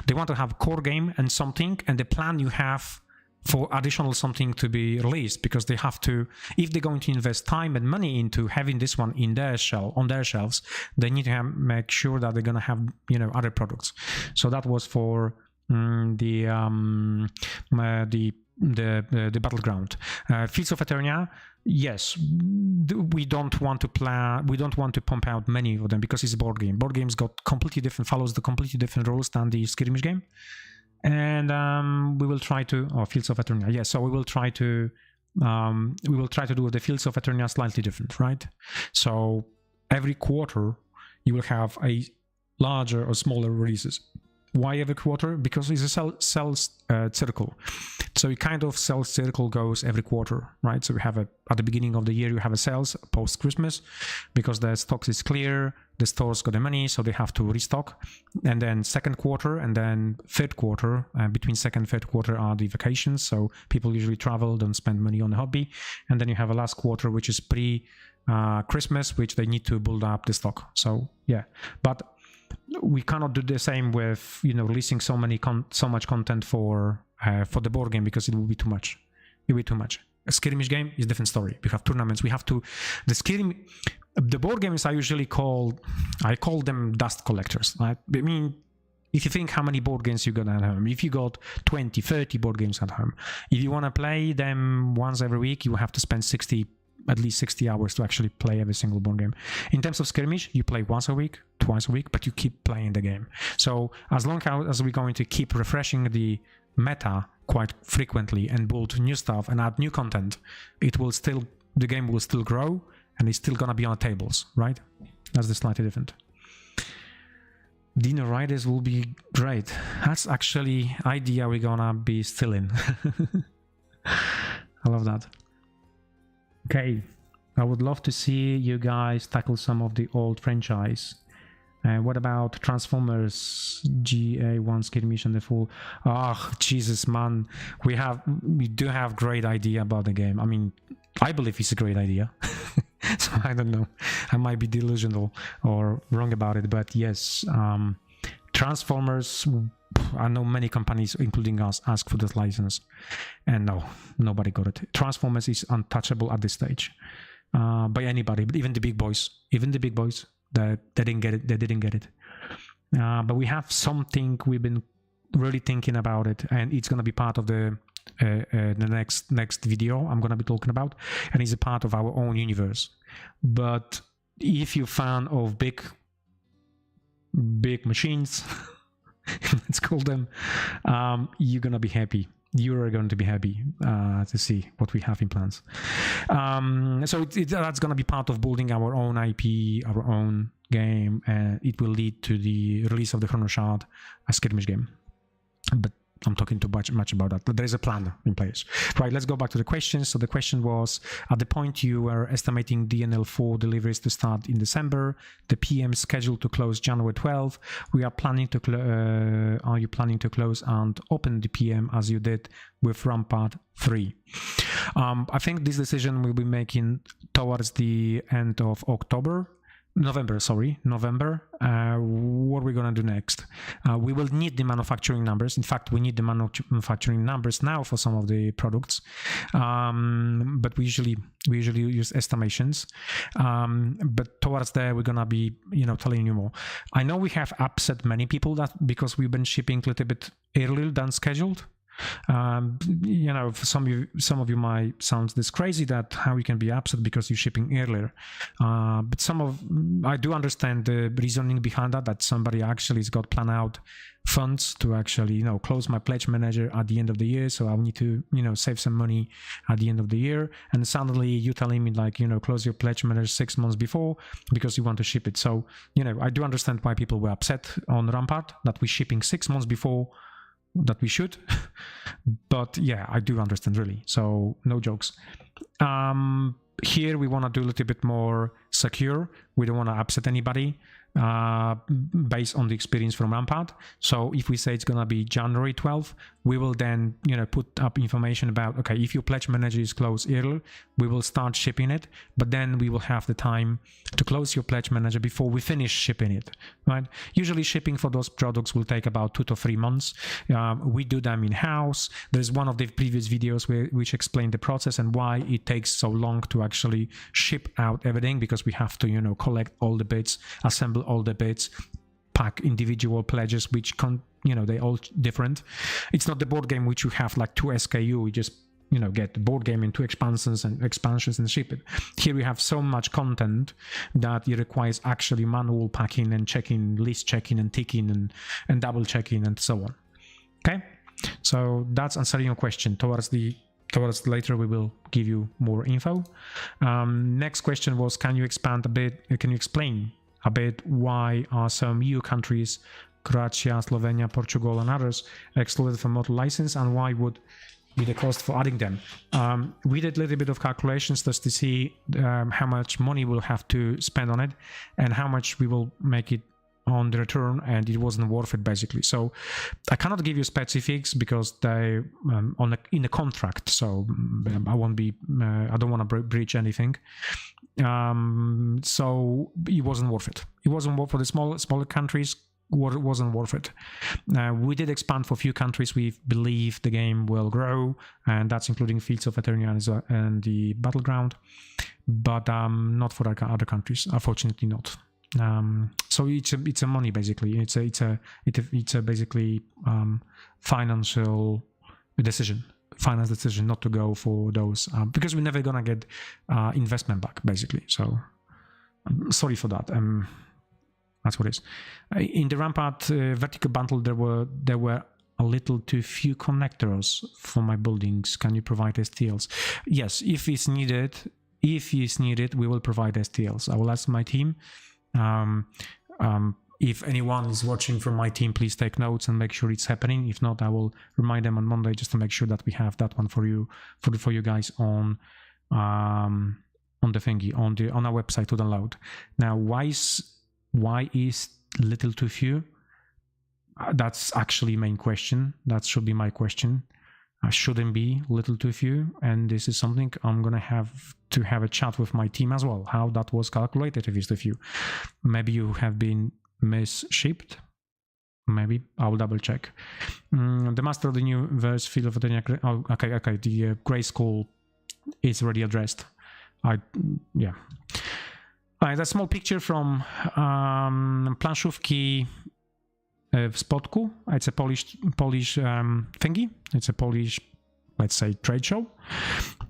They want to have a core game and something, and the plan you have for additional something to be released, because they have to, if they're going to invest time and money into having this one in their on their shelves, they need to make sure that they're going to have, you know, other products. So that was for the Battleground. Fields of Eternia, yes, we don't want to pump out many of them because it's a board game. Board games follows the completely different rules than the skirmish game. And we will try to, Fields of Eternia, yes. So we will try to do the Fields of Eternia slightly different, right? So every quarter you will have a larger or smaller releases. Why every quarter? Because it's a sales circle. So it kind of sales circle goes every quarter, right? So we have at the beginning of the year, you have a sales post Christmas because the stocks is clear, the stores got the money, so they have to restock. And then second quarter and then third quarter, between second and third quarter are the vacations. So people usually travel, don't spend money on the hobby. And then you have a last quarter, which is pre-Christmas, which they need to build up the stock. So yeah, but we cannot do the same with, you know, releasing so much content for the board game, because it will be too much. It will be too much. A skirmish game is a different story. We have tournaments. We have to the board games I call them dust collectors. Right? I mean, if you think how many board games you got at home, if you got 20, 30 board games at home, if you want to play them once every week, you have to spend at least 60 hours to actually play every single board game. In terms of skirmish, you play once a week, twice a week, but you keep playing the game. So as long as we're going to keep refreshing the meta quite frequently and build new stuff and add new content, the game will still grow and it's still gonna be on tables, right? That's the slightly different. Dino Riders will be great. That's actually idea we're gonna be still in. I love that. Okay, I would love to see you guys tackle some of the old franchise. What about Transformers GA1 Skirmish and the full? Oh, Jesus, man. We do have great idea about the game. I mean, I believe it's a great idea. So I don't know. I might be delusional or wrong about it, but yes, Transformers, I know many companies, including us, ask for this license, and no, nobody got it. Transformers is untouchable at this stage by anybody, but even the big boys, they didn't get it. But we have something we've been really thinking about it, and it's gonna be part of the next video I'm gonna be talking about, and it's a part of our own universe. But if you're a fan of big machines, let's call them, you're gonna be happy. You are going to be happy to see what we have in plans. So that's going to be part of building our own IP, our own game, and it will lead to the release of the Chrono Shard, a skirmish game. But I'm talking too much about that. But there is a plan in place. Right, let's go back to the questions. So the question was, at the point you were estimating DNL4 deliveries to start in December, the PM scheduled to close January 12th. Are you planning to close and open the PM as you did with Rampart 3? I think this decision we'll be making towards the end of November. What we're gonna do next? We will need the manufacturing numbers. In fact, we need the manufacturing numbers now for some of the products, but we usually use estimations. But towards there, we're gonna be, telling you more. I know we have upset many people that because we've been shipping a little bit earlier than scheduled. You know, for some of you might sound this crazy that how you can be upset because you're shipping earlier. But I do understand the reasoning behind that somebody actually has got planned out funds to actually, you know, close my pledge manager at the end of the year. So I need to, you know, save some money at the end of the year. And suddenly you're telling me like, you know, close your pledge manager 6 months before because you want to ship it. So, you know, I do understand why people were upset on Rampart that we're shipping 6 months before that we should. But yeah, I do understand really. So no jokes. Here we want to do a little bit more secure. We don't want to upset anybody. Based on the experience from Rampart. So if we say it's gonna be January 12th, we will then, you know, put up information about, okay, if your pledge manager is closed earlier, we will start shipping it, but then we will have the time to close your pledge manager before we finish shipping it, right? Usually shipping for those products will take about 2 to 3 months. We do them in-house. There's one of the previous videos which explained the process and why it takes so long to actually ship out everything, because we have to, you know, collect all the bits, assemble all the bits, pack individual pledges, which you know, they all different. It's not the board game which you have like 2 SKU. We just, you know, get the board game in 2 expansions and ship it. Here we have so much content that it requires actually manual packing and checking, list checking and ticking and double checking and so on. Okay, so that's answering your question. Towards later we will give you more info. Next question was, can you explain a bit why are some EU countries, Croatia, Slovenia, Portugal and others, excluded from model license, and why would be the cost for adding them? We did a little bit of calculations just to see how much money we'll have to spend on it and how much we will make it on the return, and it wasn't worth it basically. So I cannot give you specifics because they in the contract, so I don't want to breach anything. So it wasn't worth it. It wasn't worth for the smaller countries. It wasn't worth it. We did expand for a few countries. We believe the game will grow, and that's including Fields of Eternia and the Battleground, but not for other countries, unfortunately not. So it's a money basically. It's a basically finance decision not to go for those because we're never gonna get investment back basically. So I'm sorry for that. That's what it is. In the Rampart vertical bundle, there were a little too few connectors for my buildings. Can you provide STLs? Yes, if it's needed, we will provide STLs. I will ask my team. If anyone is watching from my team, please take notes and make sure it's happening. If not, I will remind them on Monday just to make sure that we have that one for you, for you guys on the thingy, on our website to download. Now, why is little too few? That's actually main question. That should be my question. Shouldn't be little too few, and this is something I'm gonna have to have a chat with my team as well, how that was calculated if it's too few. Maybe you have been misshipped, maybe I'll double check. The master of the new verse field of Eternia. Oh, okay, the grey skull is already addressed. Yeah. That small picture from Planszówki w Spodku. It's a Polish thingy. It's a Polish, let's say, trade show.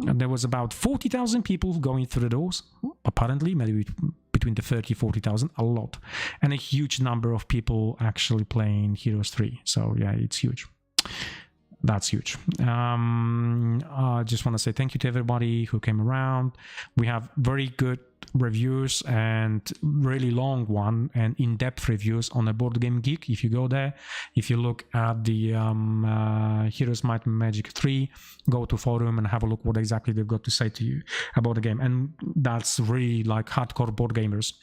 And there was about 40,000 people going through the doors, apparently, maybe between the 40,000, a lot. And a huge number of people actually playing Heroes 3. So yeah, it's huge. That's huge. I just want to say thank you to everybody who came around. We have very good reviews and really long one and in-depth reviews on a Board Game Geek. If you go there, if you look at the Heroes Might and Magic 3, go to forum and have a look what exactly they've got to say to you about the game. And that's really like hardcore board gamers,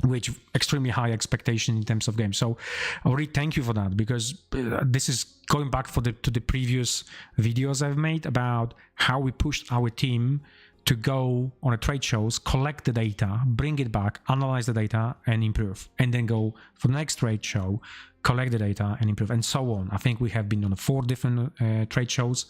which extremely high expectation in terms of games. So I really thank you for that, because this is going back to the previous videos I've made about how we pushed our team to go on a trade shows, collect the data, bring it back, analyze the data and improve, and then go for the next trade show, collect the data and improve, and so on. I think we have been on 4 different trade shows.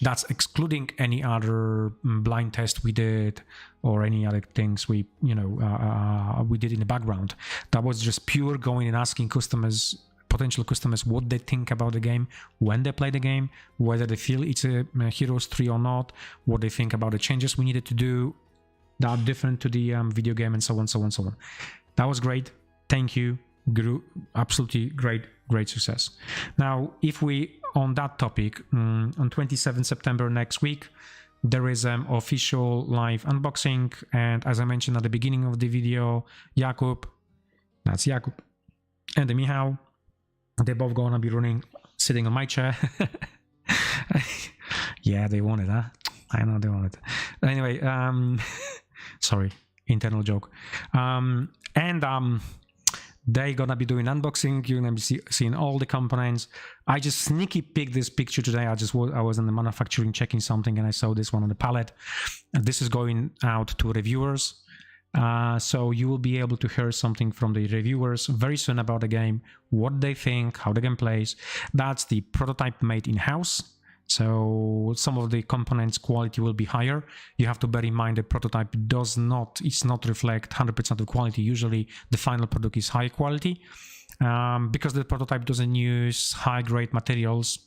That's excluding any other blind test we did or any other things we did in the background. That was just pure going and asking customers potential customers what they think about the game when they play the game, whether they feel it's a Heroes 3 or not, what they think about the changes we needed to do that are different to the video game, and so on, so on, so on. That was great. Thank you. Absolutely great success. Now, if we on that topic, on 27 September next week, there is an official live unboxing, and as I mentioned at the beginning of the video, Jakub, that's Jakub, and Michał, they're both gonna be sitting on my chair. Yeah, they want it, huh? I know they want it. Anyway, sorry, internal joke. They're gonna be doing unboxing. You're gonna be seeing all the components. I just sneaky picked this picture today. I was in the manufacturing checking something, and I saw this one on the pallet. And this is going out to reviewers. So you will be able to hear something from the reviewers very soon about the game, what they think, how the game plays. That's the prototype made in-house. So some of the components quality will be higher. You have to bear in mind the prototype does not reflect 100% of quality. Usually the final product is high quality. Because the prototype doesn't use high-grade materials,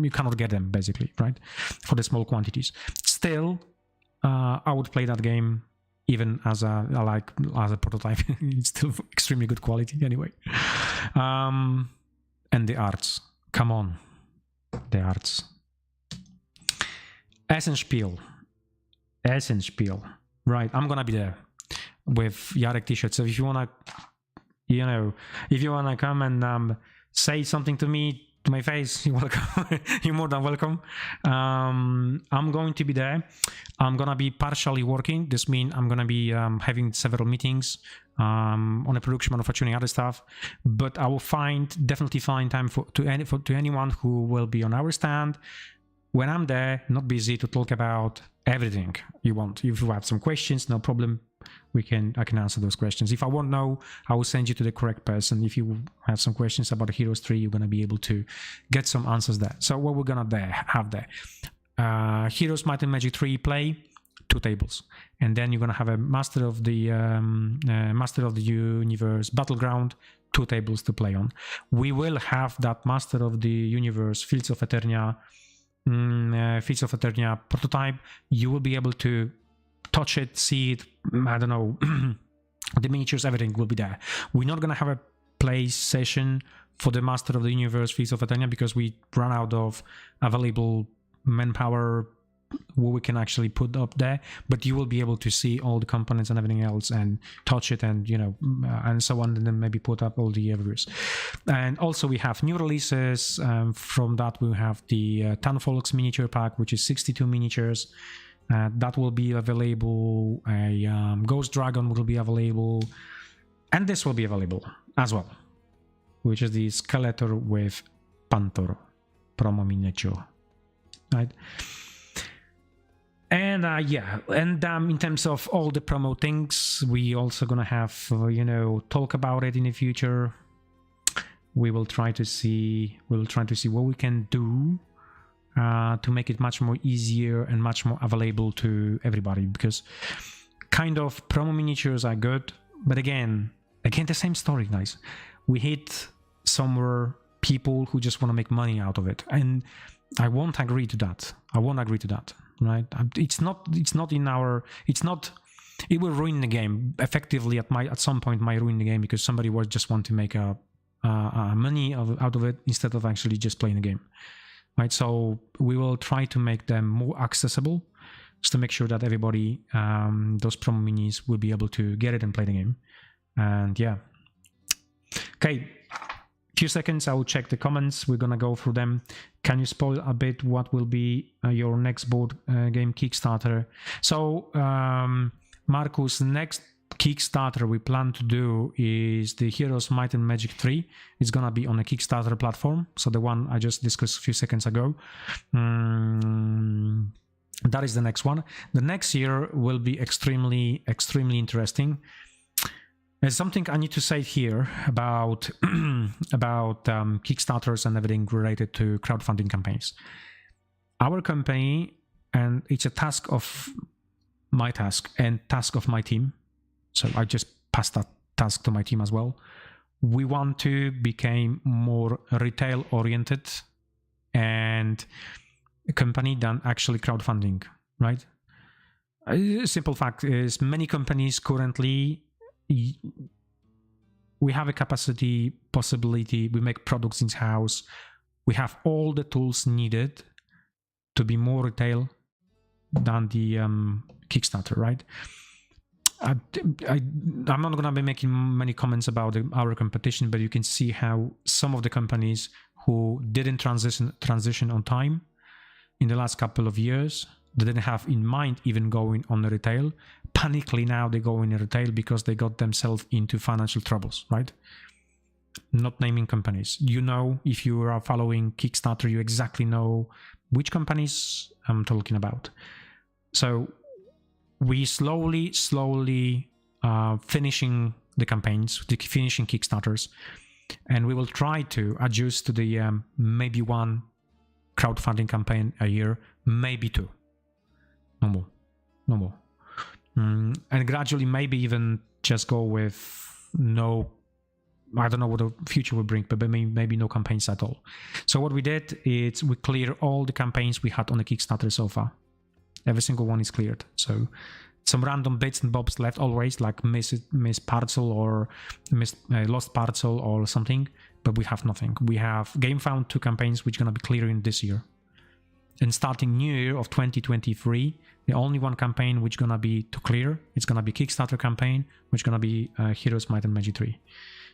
you cannot get them basically, right? For the small quantities. Still, I would play that game even as a prototype. It's still extremely good quality anyway. And the arts, come on. The arts. Essenspiel. Right, I'm gonna be there with Jarek t-shirt. So if you wanna, come and say something to me, to my face, you're welcome. You're more than welcome. I'm going to be there. I'm gonna be partially working. This means I'm gonna be having several meetings on the production, manufacturing, other stuff. But I will definitely find time to anyone who will be on our stand when I'm there, not busy, to talk about everything you want. If you have some questions, no problem. I can answer those questions. If I won't know, I will send you to the correct person. If you have some questions about Heroes 3, you're gonna be able to get some answers there. So what we're gonna have there, Heroes Might and Magic 3 play, 2 tables, and then you're gonna have a Master of the Universe Battleground, 2 tables to play on. We will have that Master of the Universe Fields of Eternia prototype. You will be able to touch it, see it, I don't know, the miniatures, everything will be there. We're not gonna have a play session for the Master of the Universe Fields of Eternia because we run out of available manpower what we can actually put up there, but you will be able to see all the components and everything else and touch it and and so on, and then maybe put up all the reviews. And also we have new releases. From that we have the Tanfolks miniature pack, which is 62 miniatures. That will be available. A Ghost Dragon will be available, and this will be available as well, which is the Skeletor with Panther promo miniature, right? And in terms of all the promo things, we also gonna have talk about it in the future. We will try to see what we can do to make it much more easier and much more available to everybody, because kind of promo miniatures are good, but again the same story, guys. We hit somewhere people who just want to make money out of it, and I won't agree to that. Right? It will ruin the game effectively. At some point might ruin the game because somebody will just want to make money out of it instead of actually just playing the game. Right, so we will try to make them more accessible, just to make sure that everybody, those promo minis, will be able to get it and play the game. And yeah, okay, few seconds, I will check the comments. We're gonna go through them. Can you spoil a bit what will be your next board game Kickstarter? So Marcus, next Kickstarter we plan to do is the Heroes Might and Magic 3. It's gonna be on a Kickstarter platform, so the one I just discussed a few seconds ago. That is the next one. The next year will be extremely interesting. There's something I need to say here about Kickstarters and everything related to crowdfunding campaigns. Our company, and it's a task of my task and task of my team, so I just passed that task to my team as well. we want to become more retail oriented and a company than actually crowdfunding, right? A simple fact is many companies currently, we have a capacity, possibility, we make products in-house, we have all the tools needed to be more retail than the Kickstarter, right? I'm not going to be making many comments about our competition, but you can see how some of the companies who didn't transition on time in the last couple of years, they didn't have in mind even going on the retail, panically now they go in retail because they got themselves into financial troubles, right? Not naming companies. You know, if you are following Kickstarter, you exactly know which companies I'm talking about. So we slowly finishing the campaigns, finishing Kickstarters, and we will try to adjust to the maybe one crowdfunding campaign a year, maybe two, no more. And gradually maybe even just go with no, I don't know what the future will bring, but maybe no campaigns at all. So what we did is we clear all the campaigns we had on the Kickstarter so far. Every single one is cleared. So some random bits and bobs left always, like miss parcel or lost parcel or something, but we have nothing. We have GameFound 2 campaigns which are going to be clearing this year. And starting new year of 2023, the only one campaign which is going to be to clear, it's going to be Kickstarter campaign, which is going to be Heroes Might and Magic 3.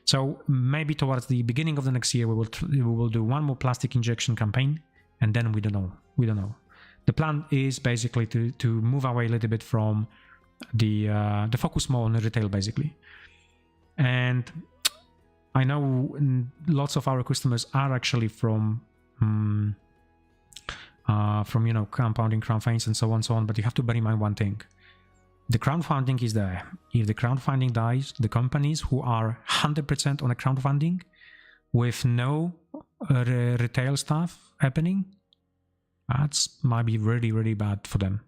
So maybe towards the beginning of the next year, we will do one more plastic injection campaign, and then we don't know. The plan is basically to move away a little bit from the focus more on the retail, basically. And I know lots of our customers are actually from compounding crowdfunding and so on, but you have to bear in mind one thing. The crowdfunding is there. If the crowdfunding dies, the companies who are 100% on a crowdfunding with no retail stuff happening, that's might be really, really bad for them.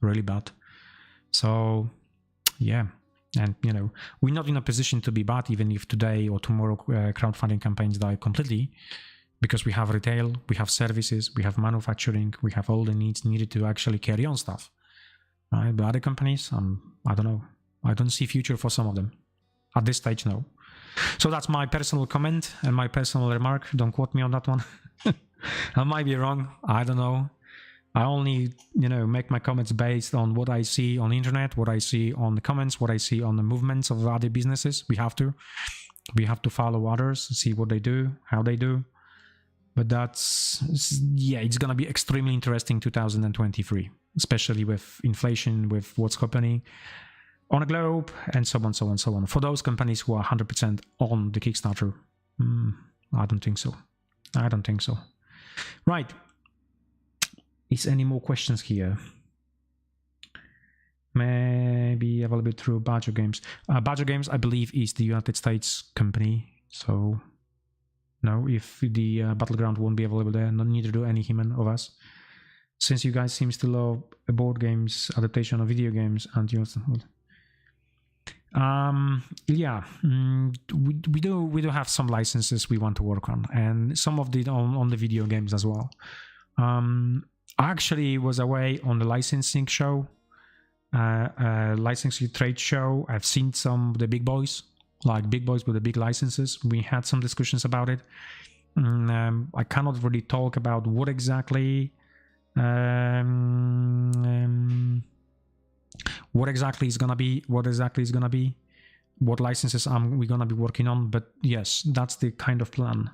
Really bad. So, yeah. And, we're not in a position to be bad even if today or tomorrow crowdfunding campaigns die completely, because we have retail, we have services, we have manufacturing, we have all the needs needed to actually carry on stuff. Right? But other companies, I don't know. I don't see future for some of them. At this stage, no. So that's my personal comment and my personal remark. Don't quote me on that one. I might be wrong. I don't know. I only, make my comments based on what I see on the internet, what I see on the comments, what I see on the movements of other businesses. We have to follow others, see what they do, how they do. But it's going to be extremely interesting 2023, especially with inflation, with what's happening on the globe, and so on. For those companies who are 100% on the Kickstarter, I don't think so. Right. Is any more questions here? Maybe available through Badger Games. Badger Games, I believe, is the United States company. So, no, if the Battleground won't be available there, neither do any human of us. Since you guys seem to love board games, adaptation of video games, and we do have some licenses we want to work on, and some of the on the video games as well. I actually was away on the licensing show, licensing trade show. I've seen some of the big boys with the big licenses. We had some discussions about it. I cannot really talk about what exactly is gonna be, what licenses we're gonna be working on. But yes, that's the kind of plan.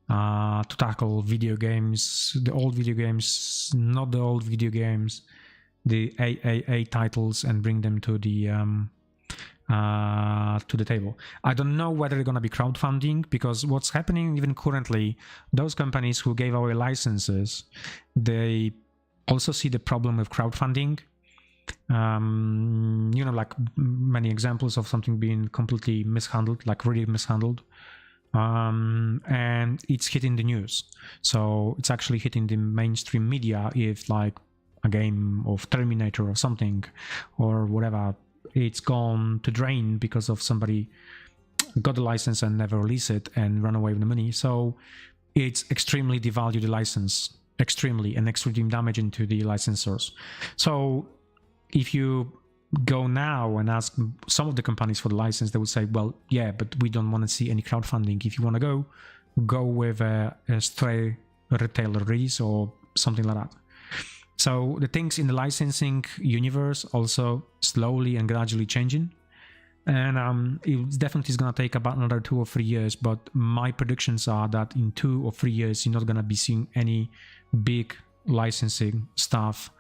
To tackle video games, the old video games, not the old video games, the AAA titles, and bring them to the table. I don't know whether they're going to be crowdfunding, because what's happening even currently, those companies who gave away licenses, they also see the problem with crowdfunding. Like many examples of something being completely mishandled, like really mishandled. And it's hitting the news, so it's actually hitting the mainstream media. If like a game of Terminator or something or whatever, it's gone to drain because of somebody got the license and never release it and run away with the money. So it's extremely devalued the license, extremely damaging to the licensors. So if you go now and ask some of the companies for the license, they would say, well, yeah, but we don't want to see any crowdfunding. If you want to go with a stray retailer release or something like that. So the things in the licensing universe also slowly and gradually changing. And it definitely is going to take about another 2 or 3 years, but my predictions are that in 2 or 3 years, you're not going to be seeing any big licensing stuff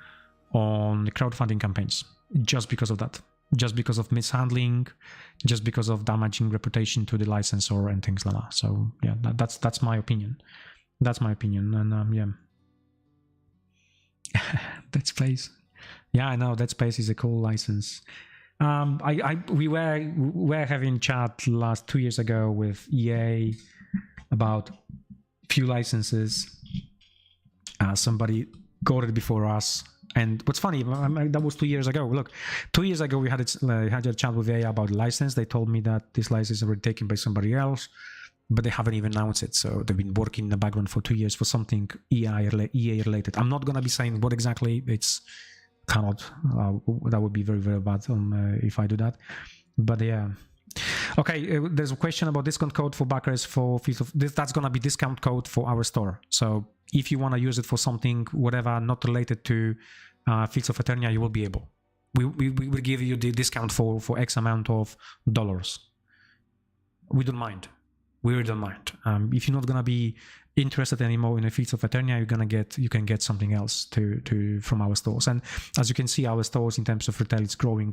on the crowdfunding campaigns, just because of that, just because of mishandling, just because of damaging reputation to the licensor and things like that. So yeah, that's my opinion. That's my opinion. And yeah. Dead Space. Yeah, I know Dead Space is a cool license. We were having chat last 2 years ago with EA about few licenses. Somebody got it before us, and what's funny, that was 2 years ago. Look, 2 years ago we had a chat with EA about the license. They told me that this license is already taken by somebody else, but they haven't even announced it. So they've been working in the background for 2 years for something EA related. I'm not gonna be saying what exactly. It's cannot. That would be very, very bad if I do that. But yeah. Okay, there's a question about discount code for backers for Fields of this. That's gonna be discount code for our store. So if you want to use it for something, whatever, not related to Fields of Eternia, you will be able. We will give you the discount for X amount of dollars. We don't mind. We really don't mind. If you're not gonna be interested anymore in the Fields of Eternia, you can get something else from our stores. And as you can see, our stores in terms of retail is growing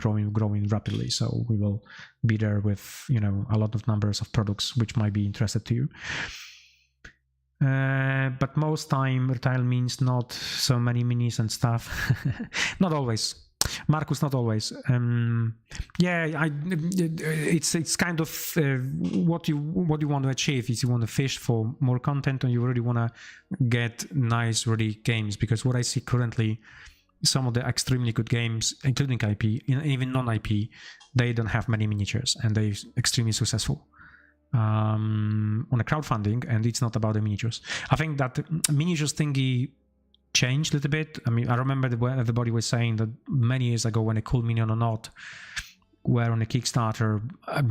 rapidly. So we will be there with a lot of numbers of products which might be interested to you. But most time retail means not so many minis and stuff. Not always. Marcus, not always. Yeah, it's kind of what you want to achieve is you want to fish for more content, and you really want to get nice, really games. Because what I see currently, some of the extremely good games, including IP, even non-IP, they don't have many miniatures, and they're extremely successful on a crowdfunding. And it's not about the miniatures. I think that miniatures thingy changed a little bit. I mean, I remember everybody was saying that many years ago when a cool minion or not were on a Kickstarter,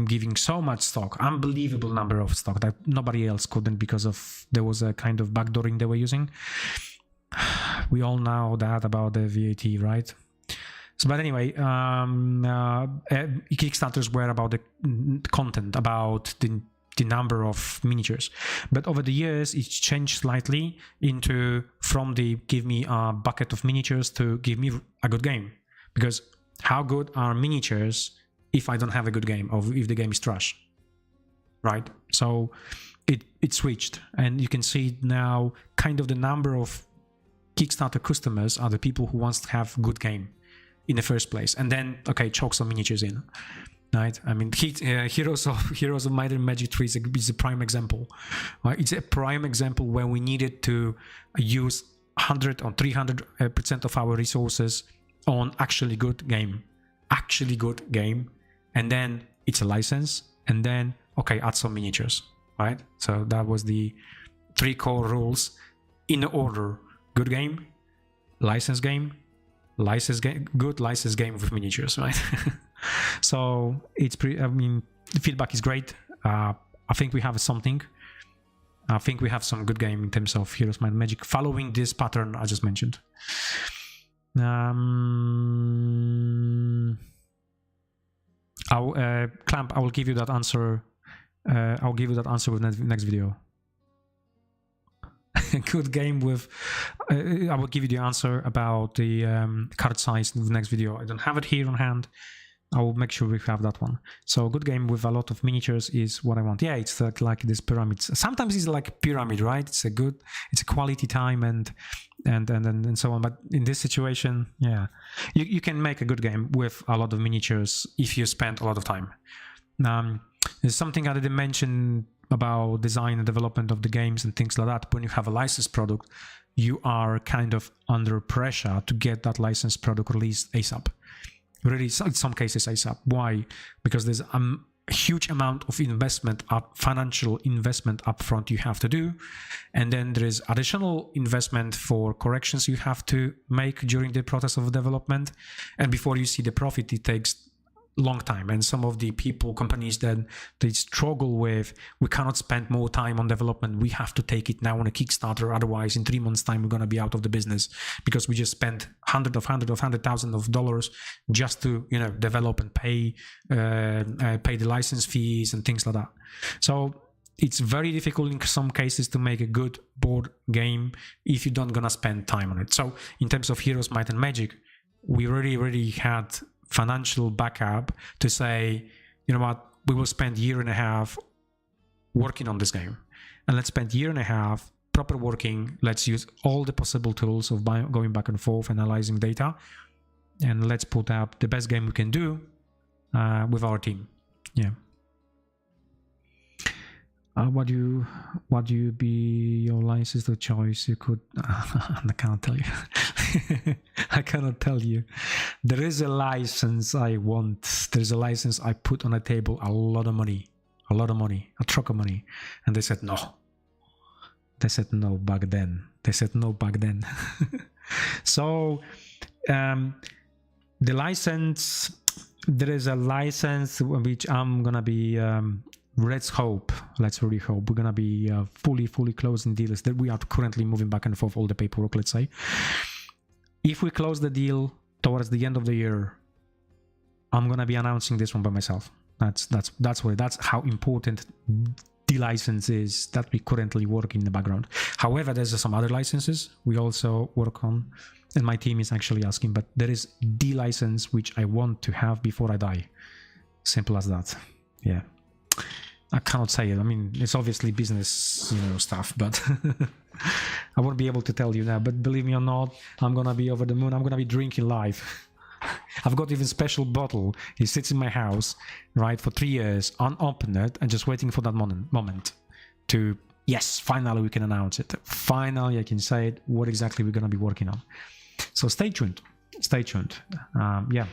giving so much stock, unbelievable number of stock that nobody else couldn't because of there was a kind of backdooring they were using. We all know that about the VAT, right? So, but anyway, Kickstarters were about the content, about the number of miniatures, but over the years it's changed slightly into from the give me a bucket of miniatures to give me a good game, because how good are miniatures if I don't have a good game or if the game is trash, right? So it switched, and you can see now kind of the number of Kickstarter customers are the people who wants to have good game in the first place, and then okay, choke some miniatures in. Right, I mean, Heroes of Might and Magic 3 is a prime example. Right? It's a prime example where we needed to use 100 or 300% of our resources on actually good game, and then it's a license, and then okay, add some miniatures, right? So that was the 3 core rules in order: good game, license game, good license game with miniatures, right? So it's I mean, the feedback is great. I think we have something. I think we have some good game in terms of Heroes Might and Magic following this pattern I just mentioned. Clamp, I will give you that answer. I'll give you that answer with next video. Good game with I will give you the answer about the card size in the next video. I don't have it here on hand. I will make sure we have that one. So good game with a lot of miniatures is what I want. Yeah, it's like this pyramid. Sometimes it's like a pyramid, right? It's a quality time and so on. But in this situation, yeah, you can make a good game with a lot of miniatures if you spend a lot of time. There's something I didn't mention about design and development of the games and things like that. When you have a licensed product, you are kind of under pressure to get that licensed product released ASAP. Really, in some cases ASAP. Why? Because there's huge amount of financial investment upfront you have to do, and then there is additional investment for corrections you have to make during the process of development, and before you see the profit, it takes long time. And some of the companies that they struggle with, we cannot spend more time on development, we have to take it now on a Kickstarter, otherwise in 3 months time we're going to be out of the business, because we just spent hundreds of thousands of dollars just to develop and pay the license fees and things like that. So it's very difficult in some cases to make a good board game if you don't gonna spend time on it. So in terms of Heroes, Might and Magic, we really had financial backup to say, you know what, we will spend 1.5 years working on this game, and let's spend 1.5 years proper working. Let's use all the possible tools of going back and forth, analyzing data, and let's put up the best game we can do with our team. Yeah. What do you be your license of choice? You could I can't tell you. I cannot tell you. There is a license I want. There's a license I put on a table, a lot of money, a truck of money, and they said no. They said no back then. So the license, there is a license which I'm gonna be. Let's really hope we're gonna be fully closing deals that we are currently moving back and forth all the paperwork. Let's say if we close the deal towards the end of the year, I'm gonna be announcing this one by myself. That's how important the license is that we currently work in the background. However, there's some other licenses we also work on, and my team is actually asking, but there is the license which I want to have before I die. Simple as that. Yeah. I cannot say it. I mean, it's obviously business, stuff, but I won't be able to tell you that. But believe me or not, I'm gonna be over the moon. I'm gonna be drinking live. I've got even special bottle. It sits in my house, right, for 3 years, unopened, and just waiting for that moment to, yes, finally we can announce it. Finally, I can say it, what exactly we're gonna be working on. So stay tuned. Yeah.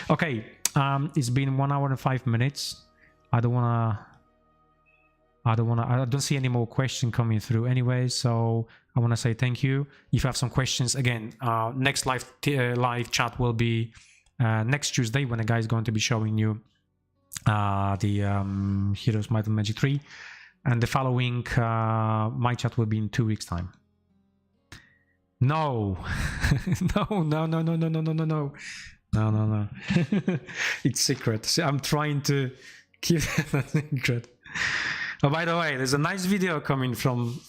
Okay. It's been 1 hour and 5 minutes. I don't see any more questions coming through anyway, so I want to say thank you. If you have some questions, again, next live chat will be next Tuesday, when a guy is going to be showing you the Heroes, Might and Magic 3, and the following my chat will be in 2 weeks time. No. No. It's secret. So I'm trying to keep that secret. Oh, by the way, there's a nice video coming from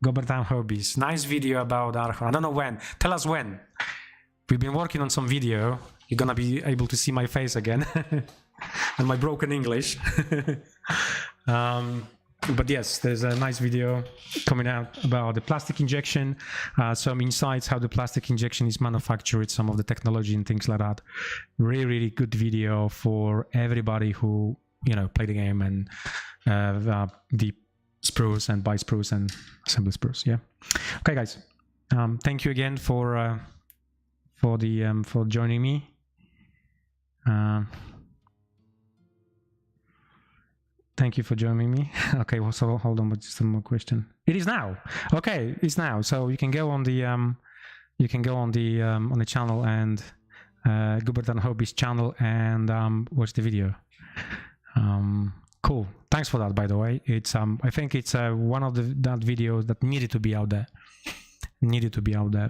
Gobertown Hobbies. Nice video about Archon. I don't know when. Tell us when. We've been working on some video. You're gonna be able to see my face again and my broken English. But yes, there's a nice video coming out about the plastic injection, some insights how the plastic injection is manufactured, some of the technology and things like that. Really good video for everybody who play the game and the sprues and buy sprues and assemble sprues. Yeah. Okay, guys. Thank you again for joining me. Thank you for joining me. Okay, well, so hold on, but just one more question. It is now. Okay, it's now. So you can go on the channel and Gobertown Hobbies channel and watch the video. Cool. Thanks for that, by the way. It's I think it's one of that videos that needed to be out there.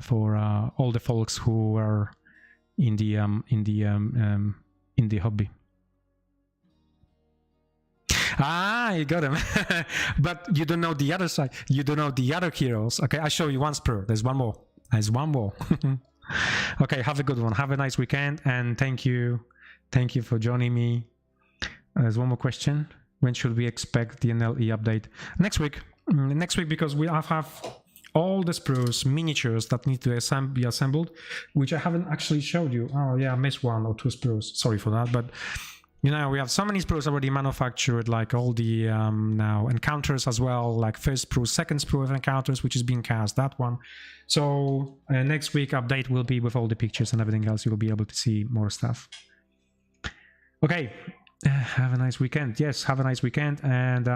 For all the folks who are in the hobby. Ah, you got him. But you don't know the other side. You don't know the other heroes. Okay, I'll show you one spur. There's one more. Okay, have a good one. Have a nice weekend, and thank you for joining me. There's one more question. When should we expect the NLE update? Next week, because we have all the sprues, miniatures that need to be assembled, which I haven't actually showed you. Oh yeah, I missed 1 or 2 sprues. Sorry for that, but we have so many sprues already manufactured, like all the now encounters as well, like first sprue, second sprue of encounters, which is being cast, that one. So next week update will be with all the pictures and everything else. You will be able to see more stuff. Okay, Have a nice weekend. Yes, have a nice weekend, and